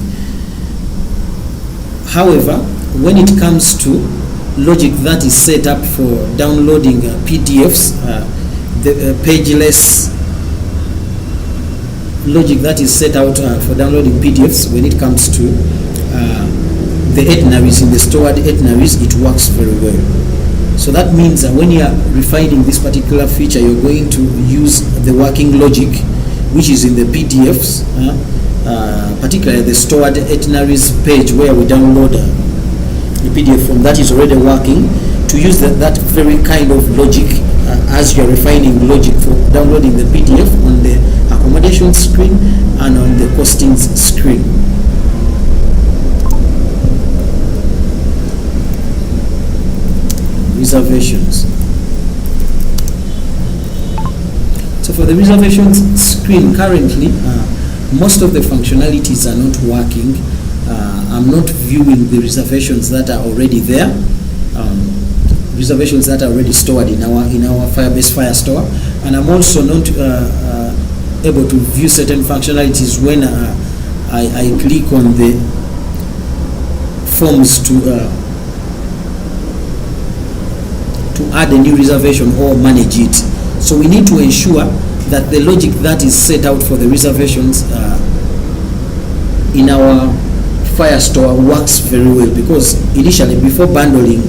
However, when it comes to logic that is set up for downloading PDFs, the pageless logic that is set out for downloading PDFs, when it comes to the itineraries, in the stored itineraries, it works very well. So that means that when you are refining this particular feature, you're going to use the working logic which is in the PDFs, particularly the stored itineraries page where we download the PDF from, that is already working, to use that very kind of logic as you're refining logic for downloading the PDF on the accommodation screen and on the costings screen. Reservations. So for the reservations screen, currently most of the functionalities are not working. I'm not viewing the reservations that are already there. Reservations that are already stored in our Firebase Firestore, and I'm also not able to view certain functionalities when I click on the forms to add a new reservation or manage it. So we need to ensure that the logic that is set out for the reservations in our Firestore works very well, because initially, before bundling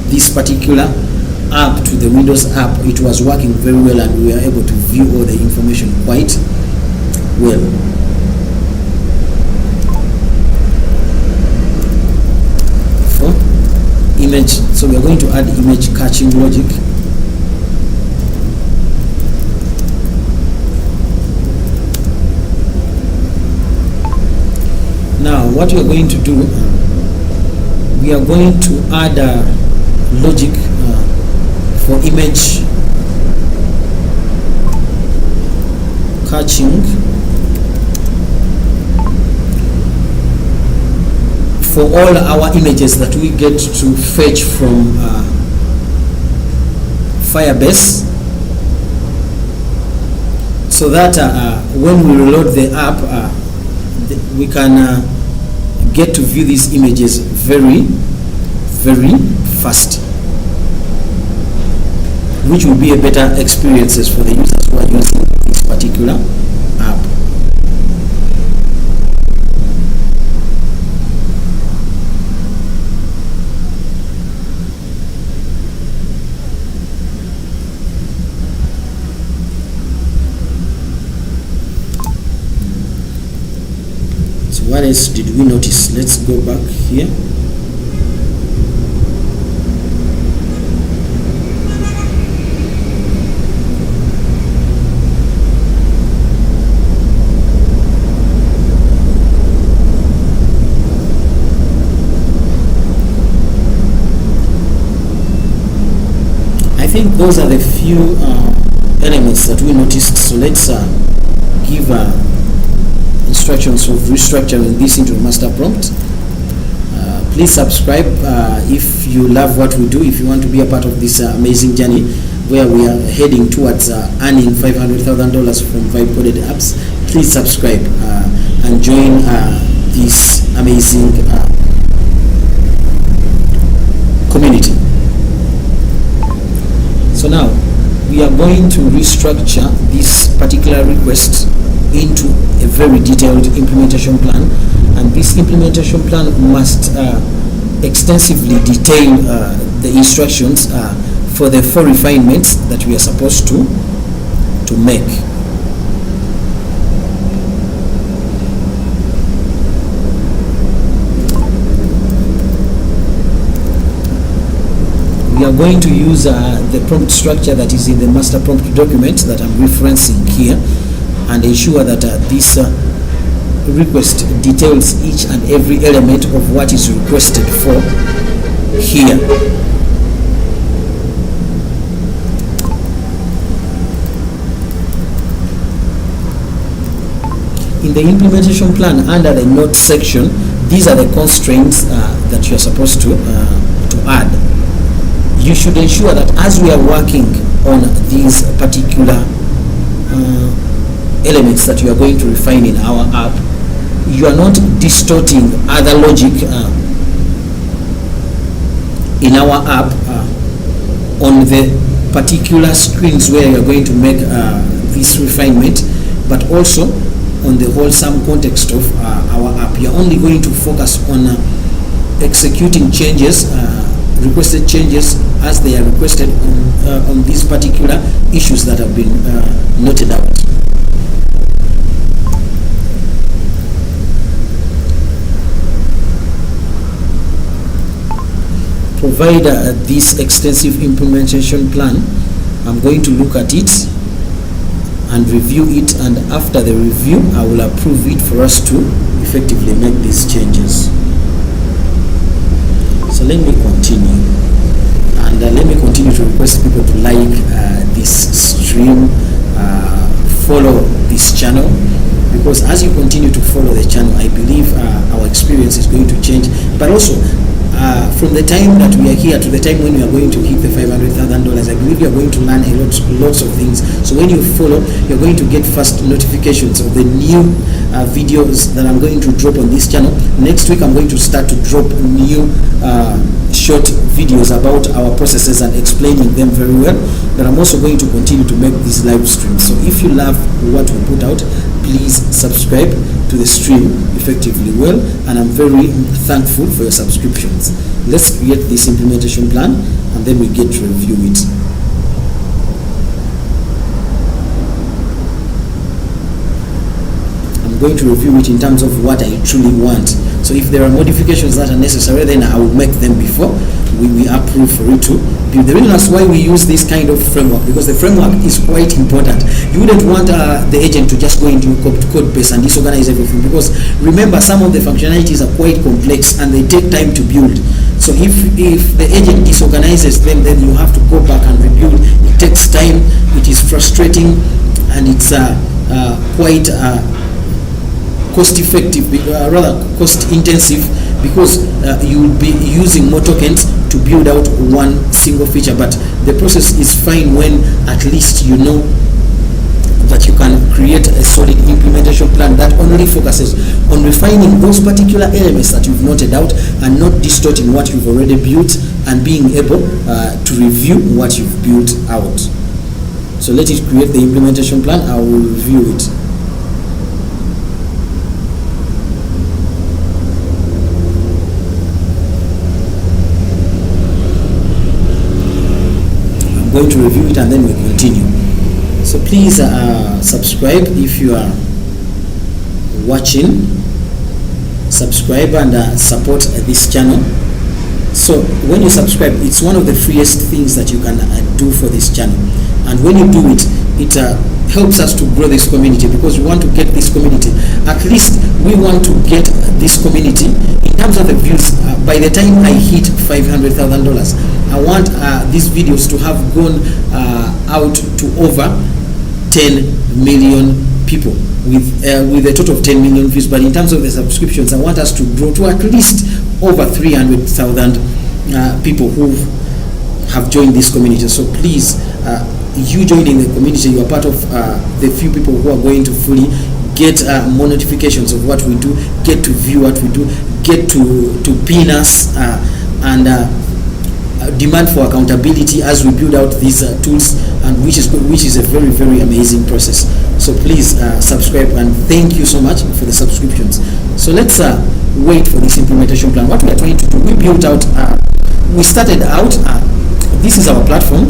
this particular app to the Windows app, it was working very well and we were able to view all the information quite well. For image, so we are going to add image catching logic. Now what we are going to do, we are going to add logic for image catching for all our images that we get to fetch from Firebase, so that when we reload the app, we can get to view these images very, very fast, which will be a better experiences for the users who are using this particular app. What else did we notice? Let's go back here. I think those are the few elements that we noticed. So let's give instructions of restructuring this into a master prompt. Please subscribe if you love what we do, if you want to be a part of this amazing journey where we are heading towards earning $500,000 from Vibe coded apps. Please subscribe and join this amazing community. So now we are going to restructure this particular request into a very detailed implementation plan, and this implementation plan must extensively detail the instructions for the 4 refinements that we are supposed to make. We are going to use the prompt structure that is in the master prompt document that I'm referencing here, and ensure that this request details each and every element of what is requested for here. In the implementation plan, under the notes section, these are the constraints that you are supposed to add. You should ensure that as we are working on these particular elements that you are going to refine in our app, you are not distorting other logic in our app on the particular screens where you are going to make this refinement, but also on the wholesome context of our app. You are only going to focus on executing changes, requested changes as they are requested on these particular issues that have been noted out. Provide this extensive implementation plan. I'm going to look at it and review it, and after the review I will approve it for us to effectively make these changes. So let me continue, and let me continue to request people to like this stream, follow this channel, because as you continue to follow the channel, I believe our experience is going to change, but also from the time that we are here to the time when we are going to hit the $500,000, I believe you are going to learn lots of things. So when you follow, you're going to get fast notifications of the new videos that I'm going to drop on this channel. Next week I'm going to start to drop new short videos about our processes and explaining them very well. But I'm also going to continue to make these live streams. So if you love what we put out, please subscribe to the stream effectively well, and I'm very thankful for your subscriptions. Let's create this implementation plan and then we get to review it. I'm going to review it in terms of what I truly want. So if there are modifications that are necessary, then I will make them before we approve for it to build. The reason that's why we use this kind of framework, because the framework is quite important. You wouldn't want the agent to just go into code base and disorganize everything, because remember, some of the functionalities are quite complex and they take time to build. So if the agent disorganizes them, then you have to go back and rebuild. It takes time, it is frustrating, and it's quite cost effective, rather cost intensive, because you will be using more tokens to build out one single feature. But the process is fine when at least you know that you can create a solid implementation plan that only focuses on refining those particular elements that you've noted out and not distorting what you've already built, and being able to review what you've built out. So let it create the implementation plan. I will review it. Going to review it and then we continue. So please subscribe if you are watching subscribe and support this channel. So when you subscribe, it's one of the freest things that you can do for this channel, and when you do it, it helps us to grow this community, because we want to get this community, at least we want to get this community in terms of the views. By the time I hit $500,000, I want these videos to have gone out to over 10 million people with a total of 10 million views. But in terms of the subscriptions, I want us to grow to at least over 300,000 people who have joined this community. So please, you joining the community, you are part of the few people who are going to fully get more notifications of what we do, get to view what we do, get to pin us, and demand for accountability as we build out these tools, and which is a very, very amazing process. So please subscribe, and thank you so much for the subscriptions. So let's wait for this implementation plan. What we are trying to do, we built out, we started out, this is our platform.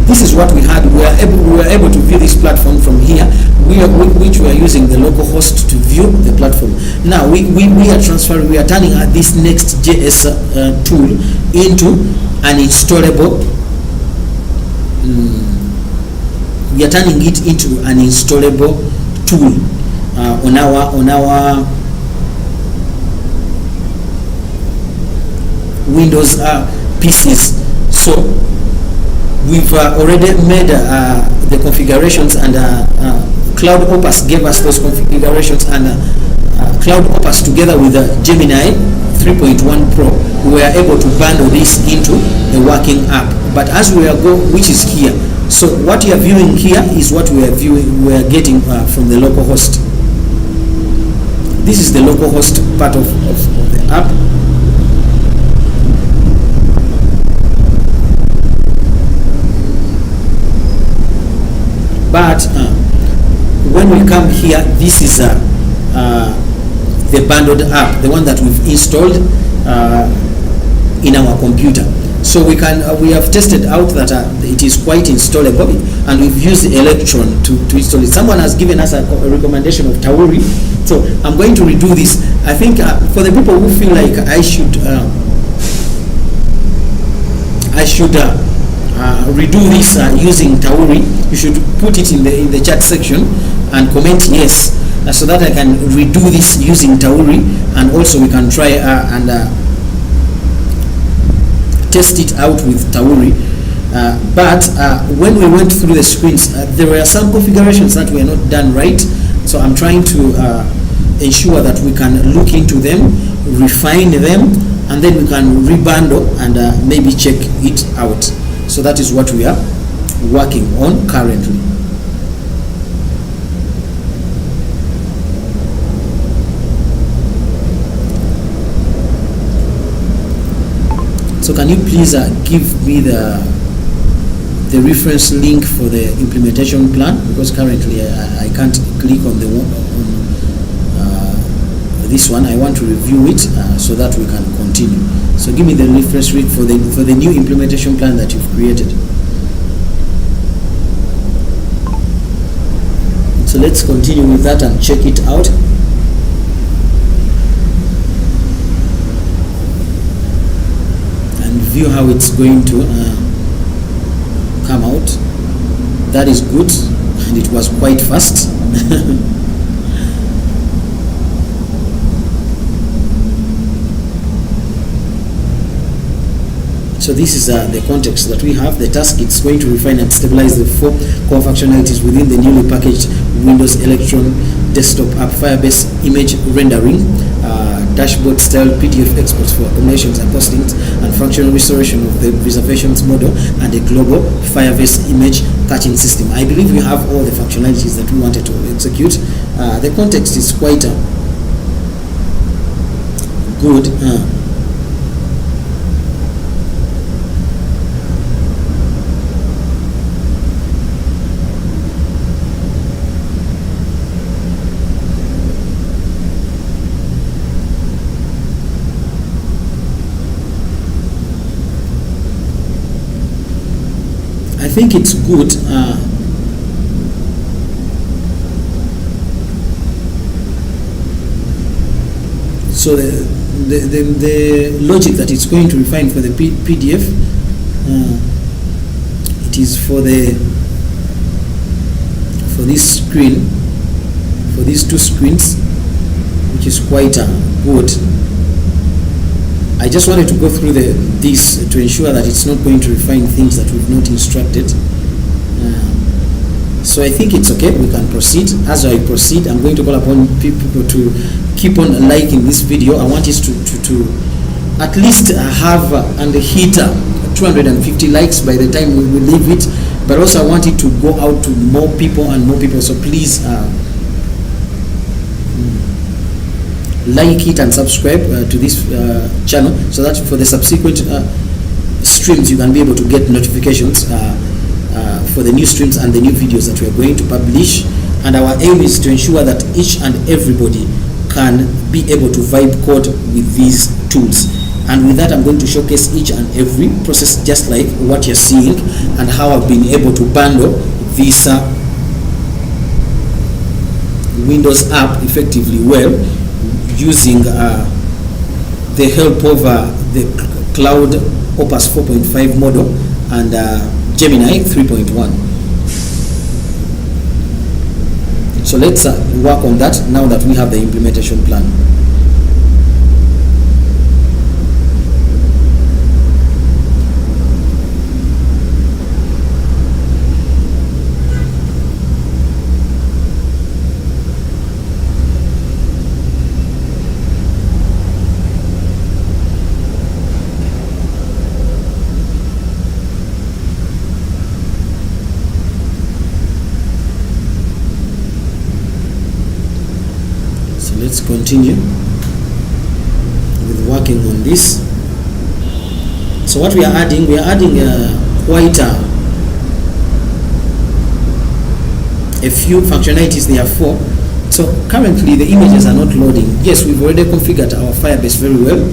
This is what we had. We were able to view this platform from here, which we are using the local host to view the platform. Now we are transferring, we are turning this Next.js tool into an installable. We are turning it into an installable tool on our Windows PCs. So we've already made the configurations, and Cloud Opus gave us those configurations, and Cloud Opus together with Gemini 3.1 Pro, we were able to bundle this into the working app. But as we are which is here, so what you are viewing here is what we are getting from the local host. This is the local host part of the app. But when we come here, this is the bundled app, the one that we've installed in our computer. So we have tested out that it is quite installable, and we've used Electron to install it. Someone has given us a recommendation of Tauri, so I'm going to redo this. I think for the people who feel like I should redo this using Tauri, you should put it in the chat section and comment yes, so that I can redo this using Tauri, and also we can try and test it out with Tauri. But when we went through the screens, there were some configurations that were not done right, so I'm trying to ensure that we can look into them, refine them, and then we can rebundle and maybe check it out. So that is what we are working on currently. So can you please give me the reference link for the implementation plan, because currently I can't click on the this one. I want to review it so that we can continue. So give me the reference link for the new implementation plan that you've created. So let's continue with that and check it out. And view how it's going to come out. That is good, and it was quite fast. So this is the context that we have. The task, it's going to refine and stabilize the 4 core functionalities within the newly packaged Windows Electron desktop app: Firebase image rendering, dashboard style PDF exports for accommodations and postings, and functional restoration of the reservations model, and a global Firebase image caching system. I believe we have all the functionalities that we wanted to execute. The context is quite good. I think it's good. So the logic that it's going to refine for the PDF, it is for this screen, for these two screens, which is quite good. I just wanted to go through this to ensure that it's not going to refine things that we've not instructed. So I think it's okay, we can proceed. As I proceed, I'm going to call upon people to keep on liking this video. I want it to at least have and hit 250 likes by the time we leave it, but also I want it to go out to more people and more people. So please like it and subscribe to this channel, so that for the subsequent streams you can be able to get notifications for the new streams and the new videos that we are going to publish. And our aim is to ensure that each and everybody can be able to vibe code with these tools. And with that, I'm going to showcase each and every process, just like what you're seeing, and how I've been able to bundle this Windows app effectively well, using the help of the Cloud Opus 4.5 model and Gemini 3.1. So let's work on that now that we have the implementation plan. Let's continue with working on this. So what we are adding quite a few functionalities therefore. So currently the images are not loading. Yes, we've already configured our Firebase very well,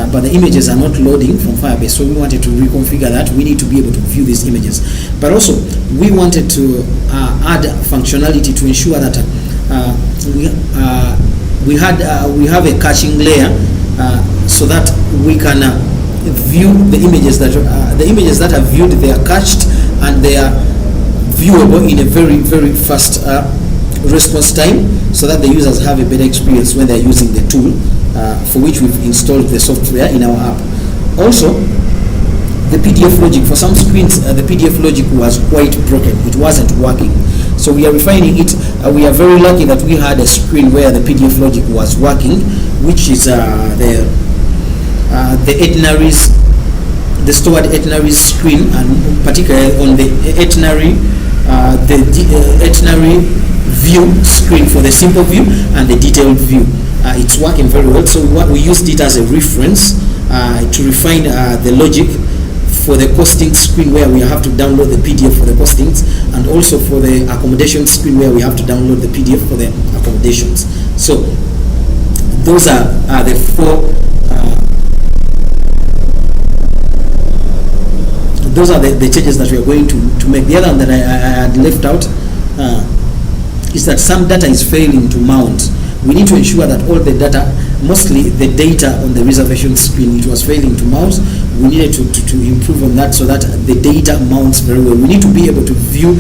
but the images are not loading from Firebase, so we wanted to reconfigure that. We need to be able to view these images, but also we wanted to add functionality to ensure that we have a caching layer, so that we can view the images that are viewed. They are cached and they are viewable in a very, very fast response time, so that the users have a better experience when they're using the tool for which we've installed the software in our app. Also, the PDF logic, for some screens the PDF logic was quite broken, it wasn't working, so we are refining it. We are very lucky that we had a screen where the PDF logic was working, which is the itineraries, the stored itineraries screen, and particularly on the itinerary itinerary view screen for the simple view and the detailed view. It's working very well, so we used it as a reference to refine the logic for the costing screen, where we have to download the PDF for the costings, and also for the accommodation screen, where we have to download the PDF for the accommodations. So those are the four those are the changes that we are going to make. The other one that I had left out is that some data is failing to mount. We need to ensure that all the data, mostly the data on the reservation screen, it was failing to mount. We needed to improve on that, so that the data mounts very well. We need to be able to view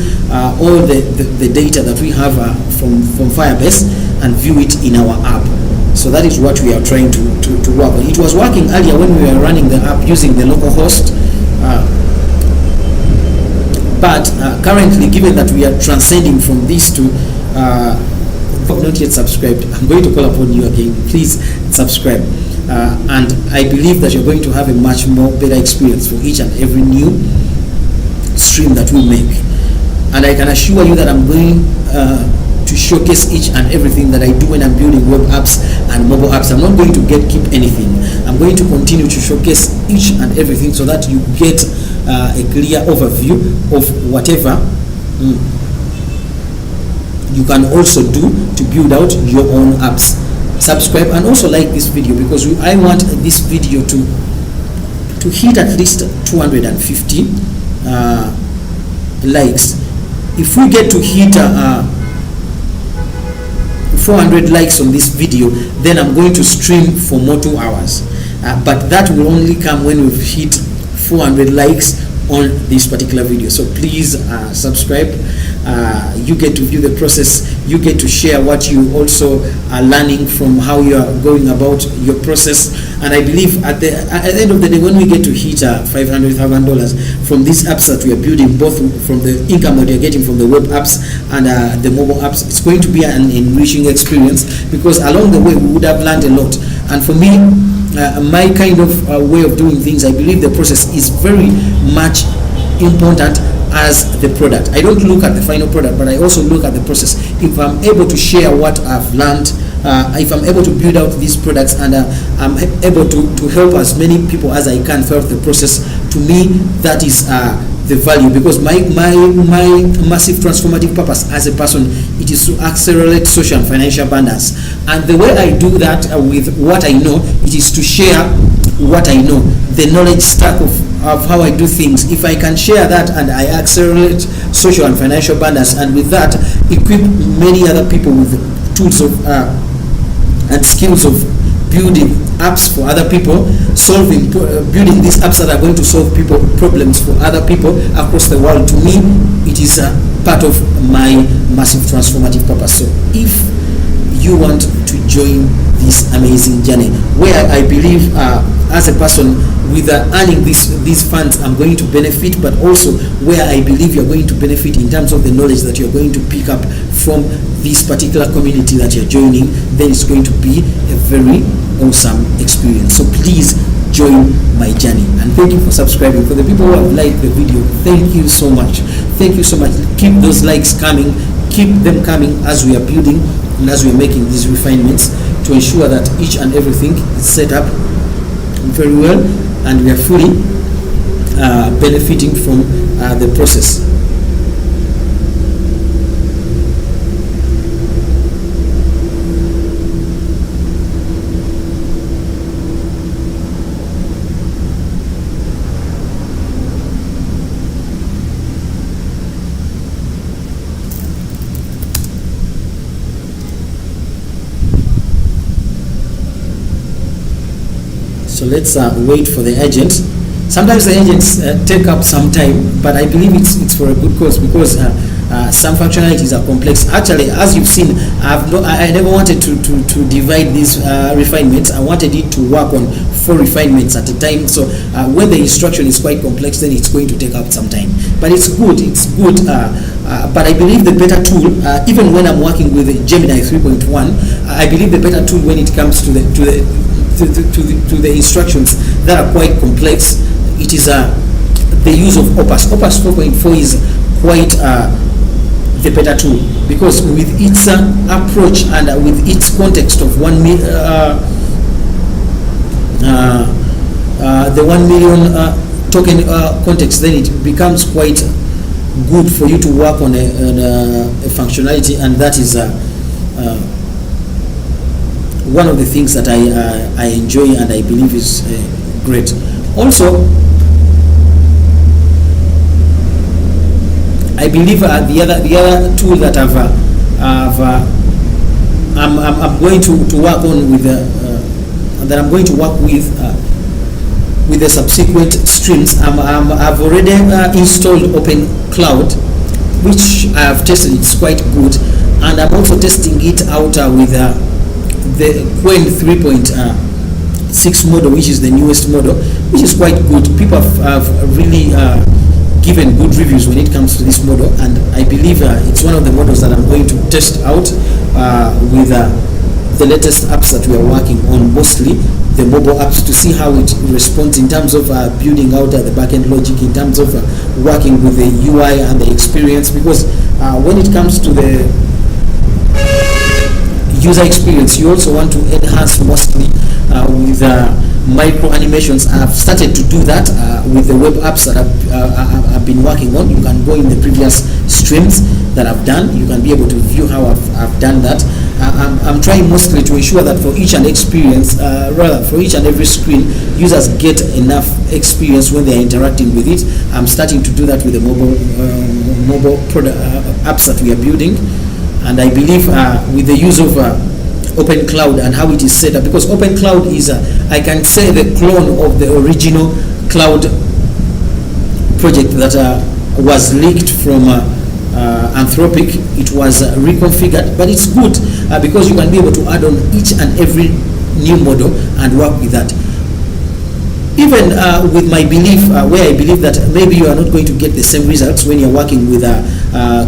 all the data that we have from Firebase and view it in our app. So that is what we are trying to work on. It was working earlier when we were running the app using the local host, but currently, given that we are transcending from these to not yet subscribed, I'm going to call upon you again, please subscribe, and I believe that you're going to have a much more better experience for each and every new stream that we make. And I can assure you that I'm going to showcase each and everything that I do when I'm building web apps and mobile apps. I'm not going to keep anything. I'm going to continue to showcase each and everything, so that you get a clear overview of whatever you can also do to build out your own apps. Subscribe and also like this video, because I want this video to hit at least 250 likes. If we get to hit 400 likes on this video, then I'm going to stream for more 2 hours. But that will only come when we've hit 400 likes on this particular video. So please subscribe. You get to view the process, you get to share what you also are learning from how you are going about your process. And I believe at the end of the day, when we get to hit $500,000 from these apps that we are building, both from the income that you're getting from the web apps and the mobile apps, it's going to be an enriching experience, because along the way we would have learned a lot. And for me, my kind of way of doing things, I believe the process is very much important as the product. I don't look at the final product, but I also look at the process. If I'm able to share what I've learned, if I'm able to build out these products, and I'm able to help as many people as I can throughout the process, to me that is the value. Because my massive transformative purpose as a person, it is to accelerate social and financial abundance. And the way I do that with what I know, it is to share what I know, the knowledge stack of how I do things. If I can share that and I accelerate social and financial abundance, and with that equip many other people with tools of and skills of building apps for other people, building these apps that are going to solve people problems for other people across the world, to me it is a part of my massive transformative purpose. So if you want to join this amazing journey, where I believe as a person with earning these funds, I'm going to benefit, but also where I believe you're going to benefit in terms of the knowledge that you're going to pick up from this particular community that you're joining, then it's going to be a very awesome experience. So please join my journey, and thank you for subscribing. For the people who have liked the video, thank you so much. Thank you so much. Keep those likes coming, keep them coming as we are building and as we are making these refinements to ensure that each and everything is set up very well and we are fully benefiting from the process. So let's wait for the agent. Sometimes the agents take up some time, but I believe it's for a good cause, because some functionalities are complex. Actually, as you've seen, I never wanted to divide these refinements. I wanted it to work on 4 refinements at a time. So when the instruction is quite complex, then it's going to take up some time. But it's good. It's good. But I believe the better tool, even when I'm working with Gemini 3.1, I believe the better tool when it comes to the instructions that are quite complex, it is the use of Opus. Opus 4.4 is quite the better tool, because with its approach and with its context of the 1 million token context, then it becomes quite good for you to work on a functionality, and that is one of the things that I enjoy and I believe is great. Also, I believe the other tool that I'm going to work on with that I'm going to work with the subsequent streams. I've already installed Open Cloud, which I have tested. It's quite good, and I'm also testing it out with the Quen 3.6 model, which is the newest model, which is quite good. People have really given good reviews when it comes to this model, and I believe it's one of the models that I'm going to test out with the latest apps that we are working on, mostly the mobile apps, to see how it responds in terms of building out the backend logic, in terms of working with the UI and the experience, because when it comes to the user experience, you also want to enhance mostly with micro animations. I've started to do that with the web apps that I've been working on. You can go in the previous streams that I've done. You can be able to view how I've done that. I'm trying mostly to ensure that for each and for each and every screen, users get enough experience when they're interacting with it. I'm starting to do that with the mobile product apps that we are building. And I believe with the use of Open Cloud and how it is set up, because Open Cloud is, I can say, the clone of the original cloud project that was leaked from Anthropic. It was reconfigured, but it's good because you can be able to add on each and every new model and work with that. Even with my belief, where I believe that maybe you are not going to get the same results when you're working with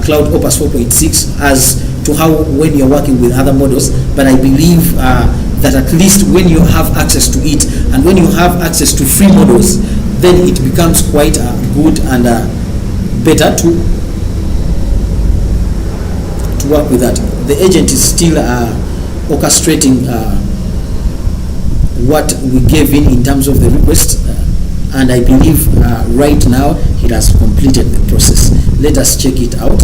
Cloud Opus 4.6 as to how when you're working with other models, but I believe that at least when you have access to it and when you have access to free models, then it becomes quite good and better to work with that. The agent is still orchestrating what we gave in terms of the request, and I believe right now it has completed the process. Let us check it out.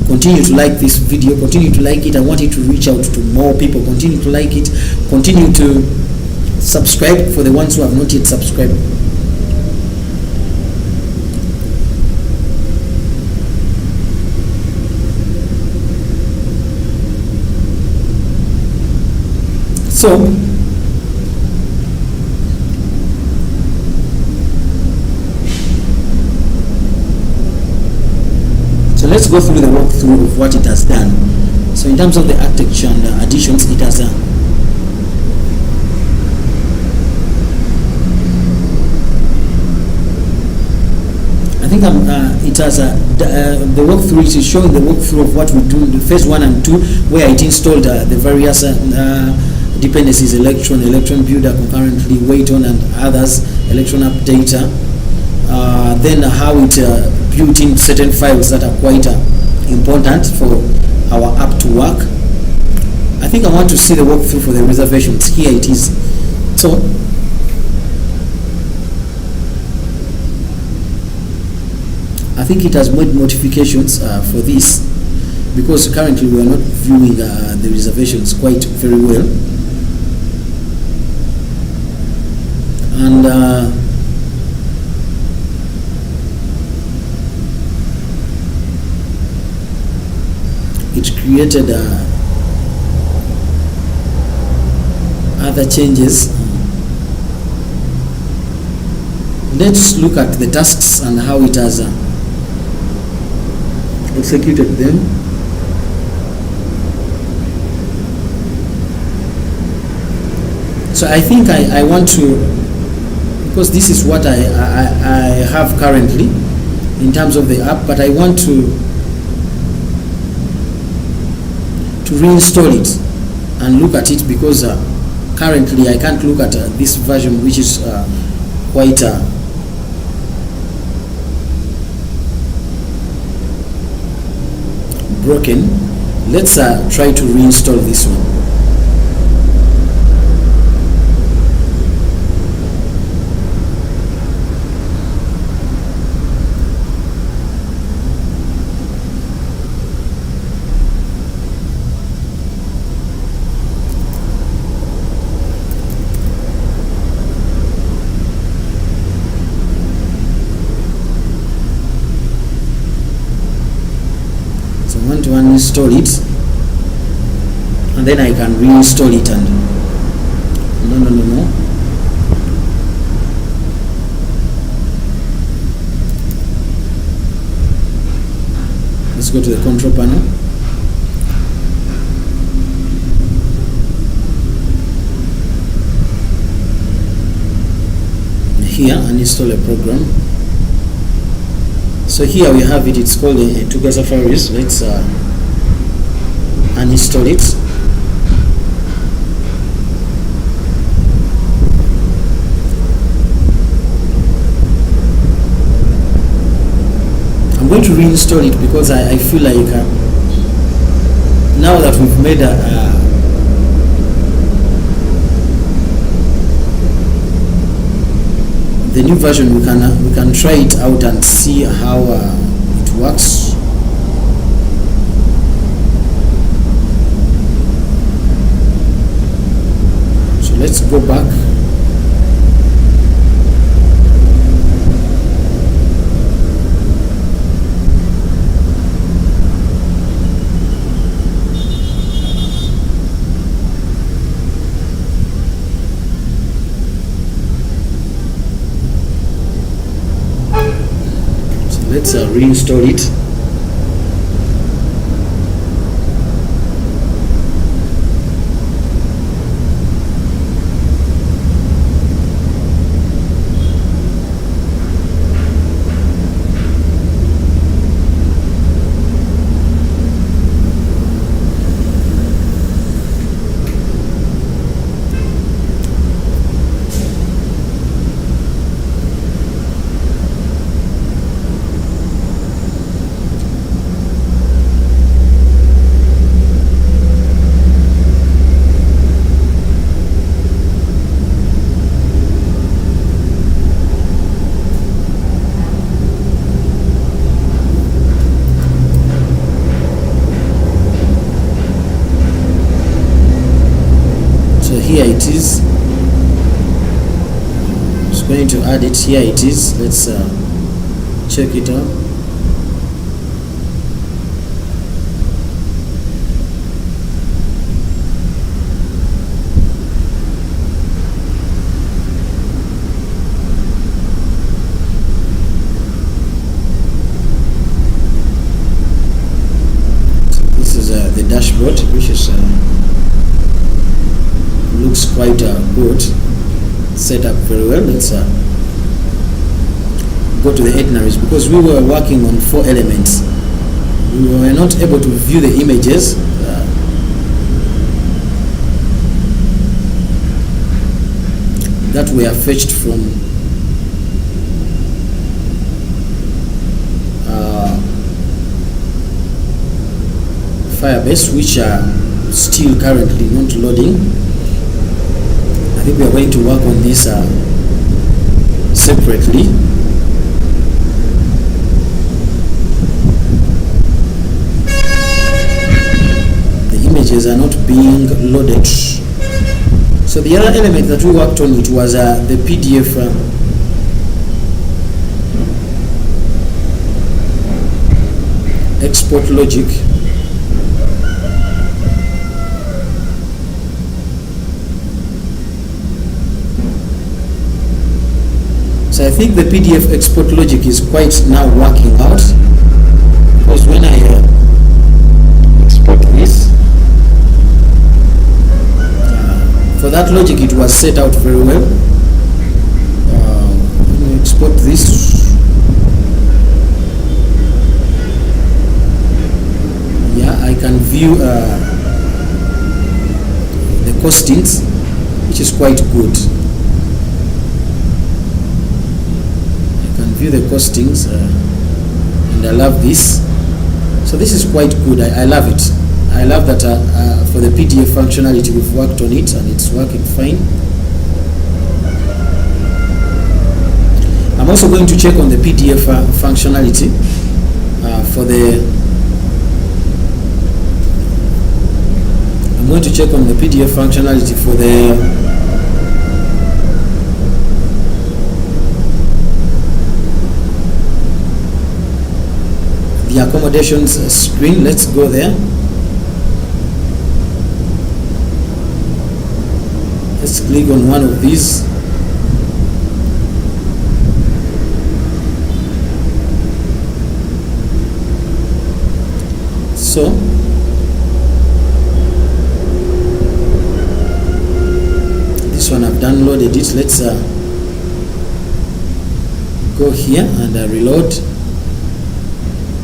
Continue to like this video, continue to like it. I want it to reach out to more people. Continue to like it, continue to subscribe for the ones who have not yet subscribed. So let's go through the walkthrough of what it has done. So in terms of the architecture and additions, it has I think it has the walkthrough is showing the walkthrough of what we do in the phase 1 and 2, where it installed the various dependencies, electron builder, concurrently, wait on, and others, electron updater. Then how it built in certain files that are quite important for our app to work. I think I want to see the walkthrough for the reservations. Here it is. So I think it has made modifications for this, because currently we are not viewing the reservations quite very well. And it created other changes. Let's look at the tasks and how it has executed them. So I think I want to, because this is what I have currently in terms of the app, but I want to reinstall it and look at it, because currently I can't look at this version, which is quite broken. Let's try to reinstall this one. To uninstall it, and then I can reinstall it. And no, let's go to the control panel. Here, uninstall a program. So here we have it. It's called Tuga Safaris. Let's uninstall it. I'm going to reinstall it because I feel like now that we've made the new version, we can try it out and see how it works. So let's go back. let's reinstall it. Here it is. Just going to add it. Here it is. Let's check it out. This is the dashboard, which is looks quite good, set up very well. Let's go to the itineraries, because we were working on 4 elements. We were not able to view the images that were fetched from Firebase, which are still currently not loading. I think we are going to work on this separately. The images are not being loaded. So the other element that we worked on, it was the PDF export logic. So I think the PDF export logic is quite now working out, because when I export this, for that logic it was set out very well. When we export this, yeah, I can view the costings, which is quite good. The costings, and I love this. So this is quite good. I love it. I love that for the PDF functionality we've worked on it and it's working fine. I'm also going to check on the PDF functionality I'm going to check on the PDF functionality for the accommodations screen. Let's go there. Let's click on one of these. So this one I've downloaded it. Let's go here and reload.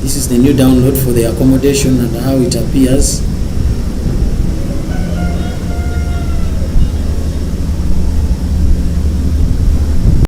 This is the new download for the accommodation and how it appears.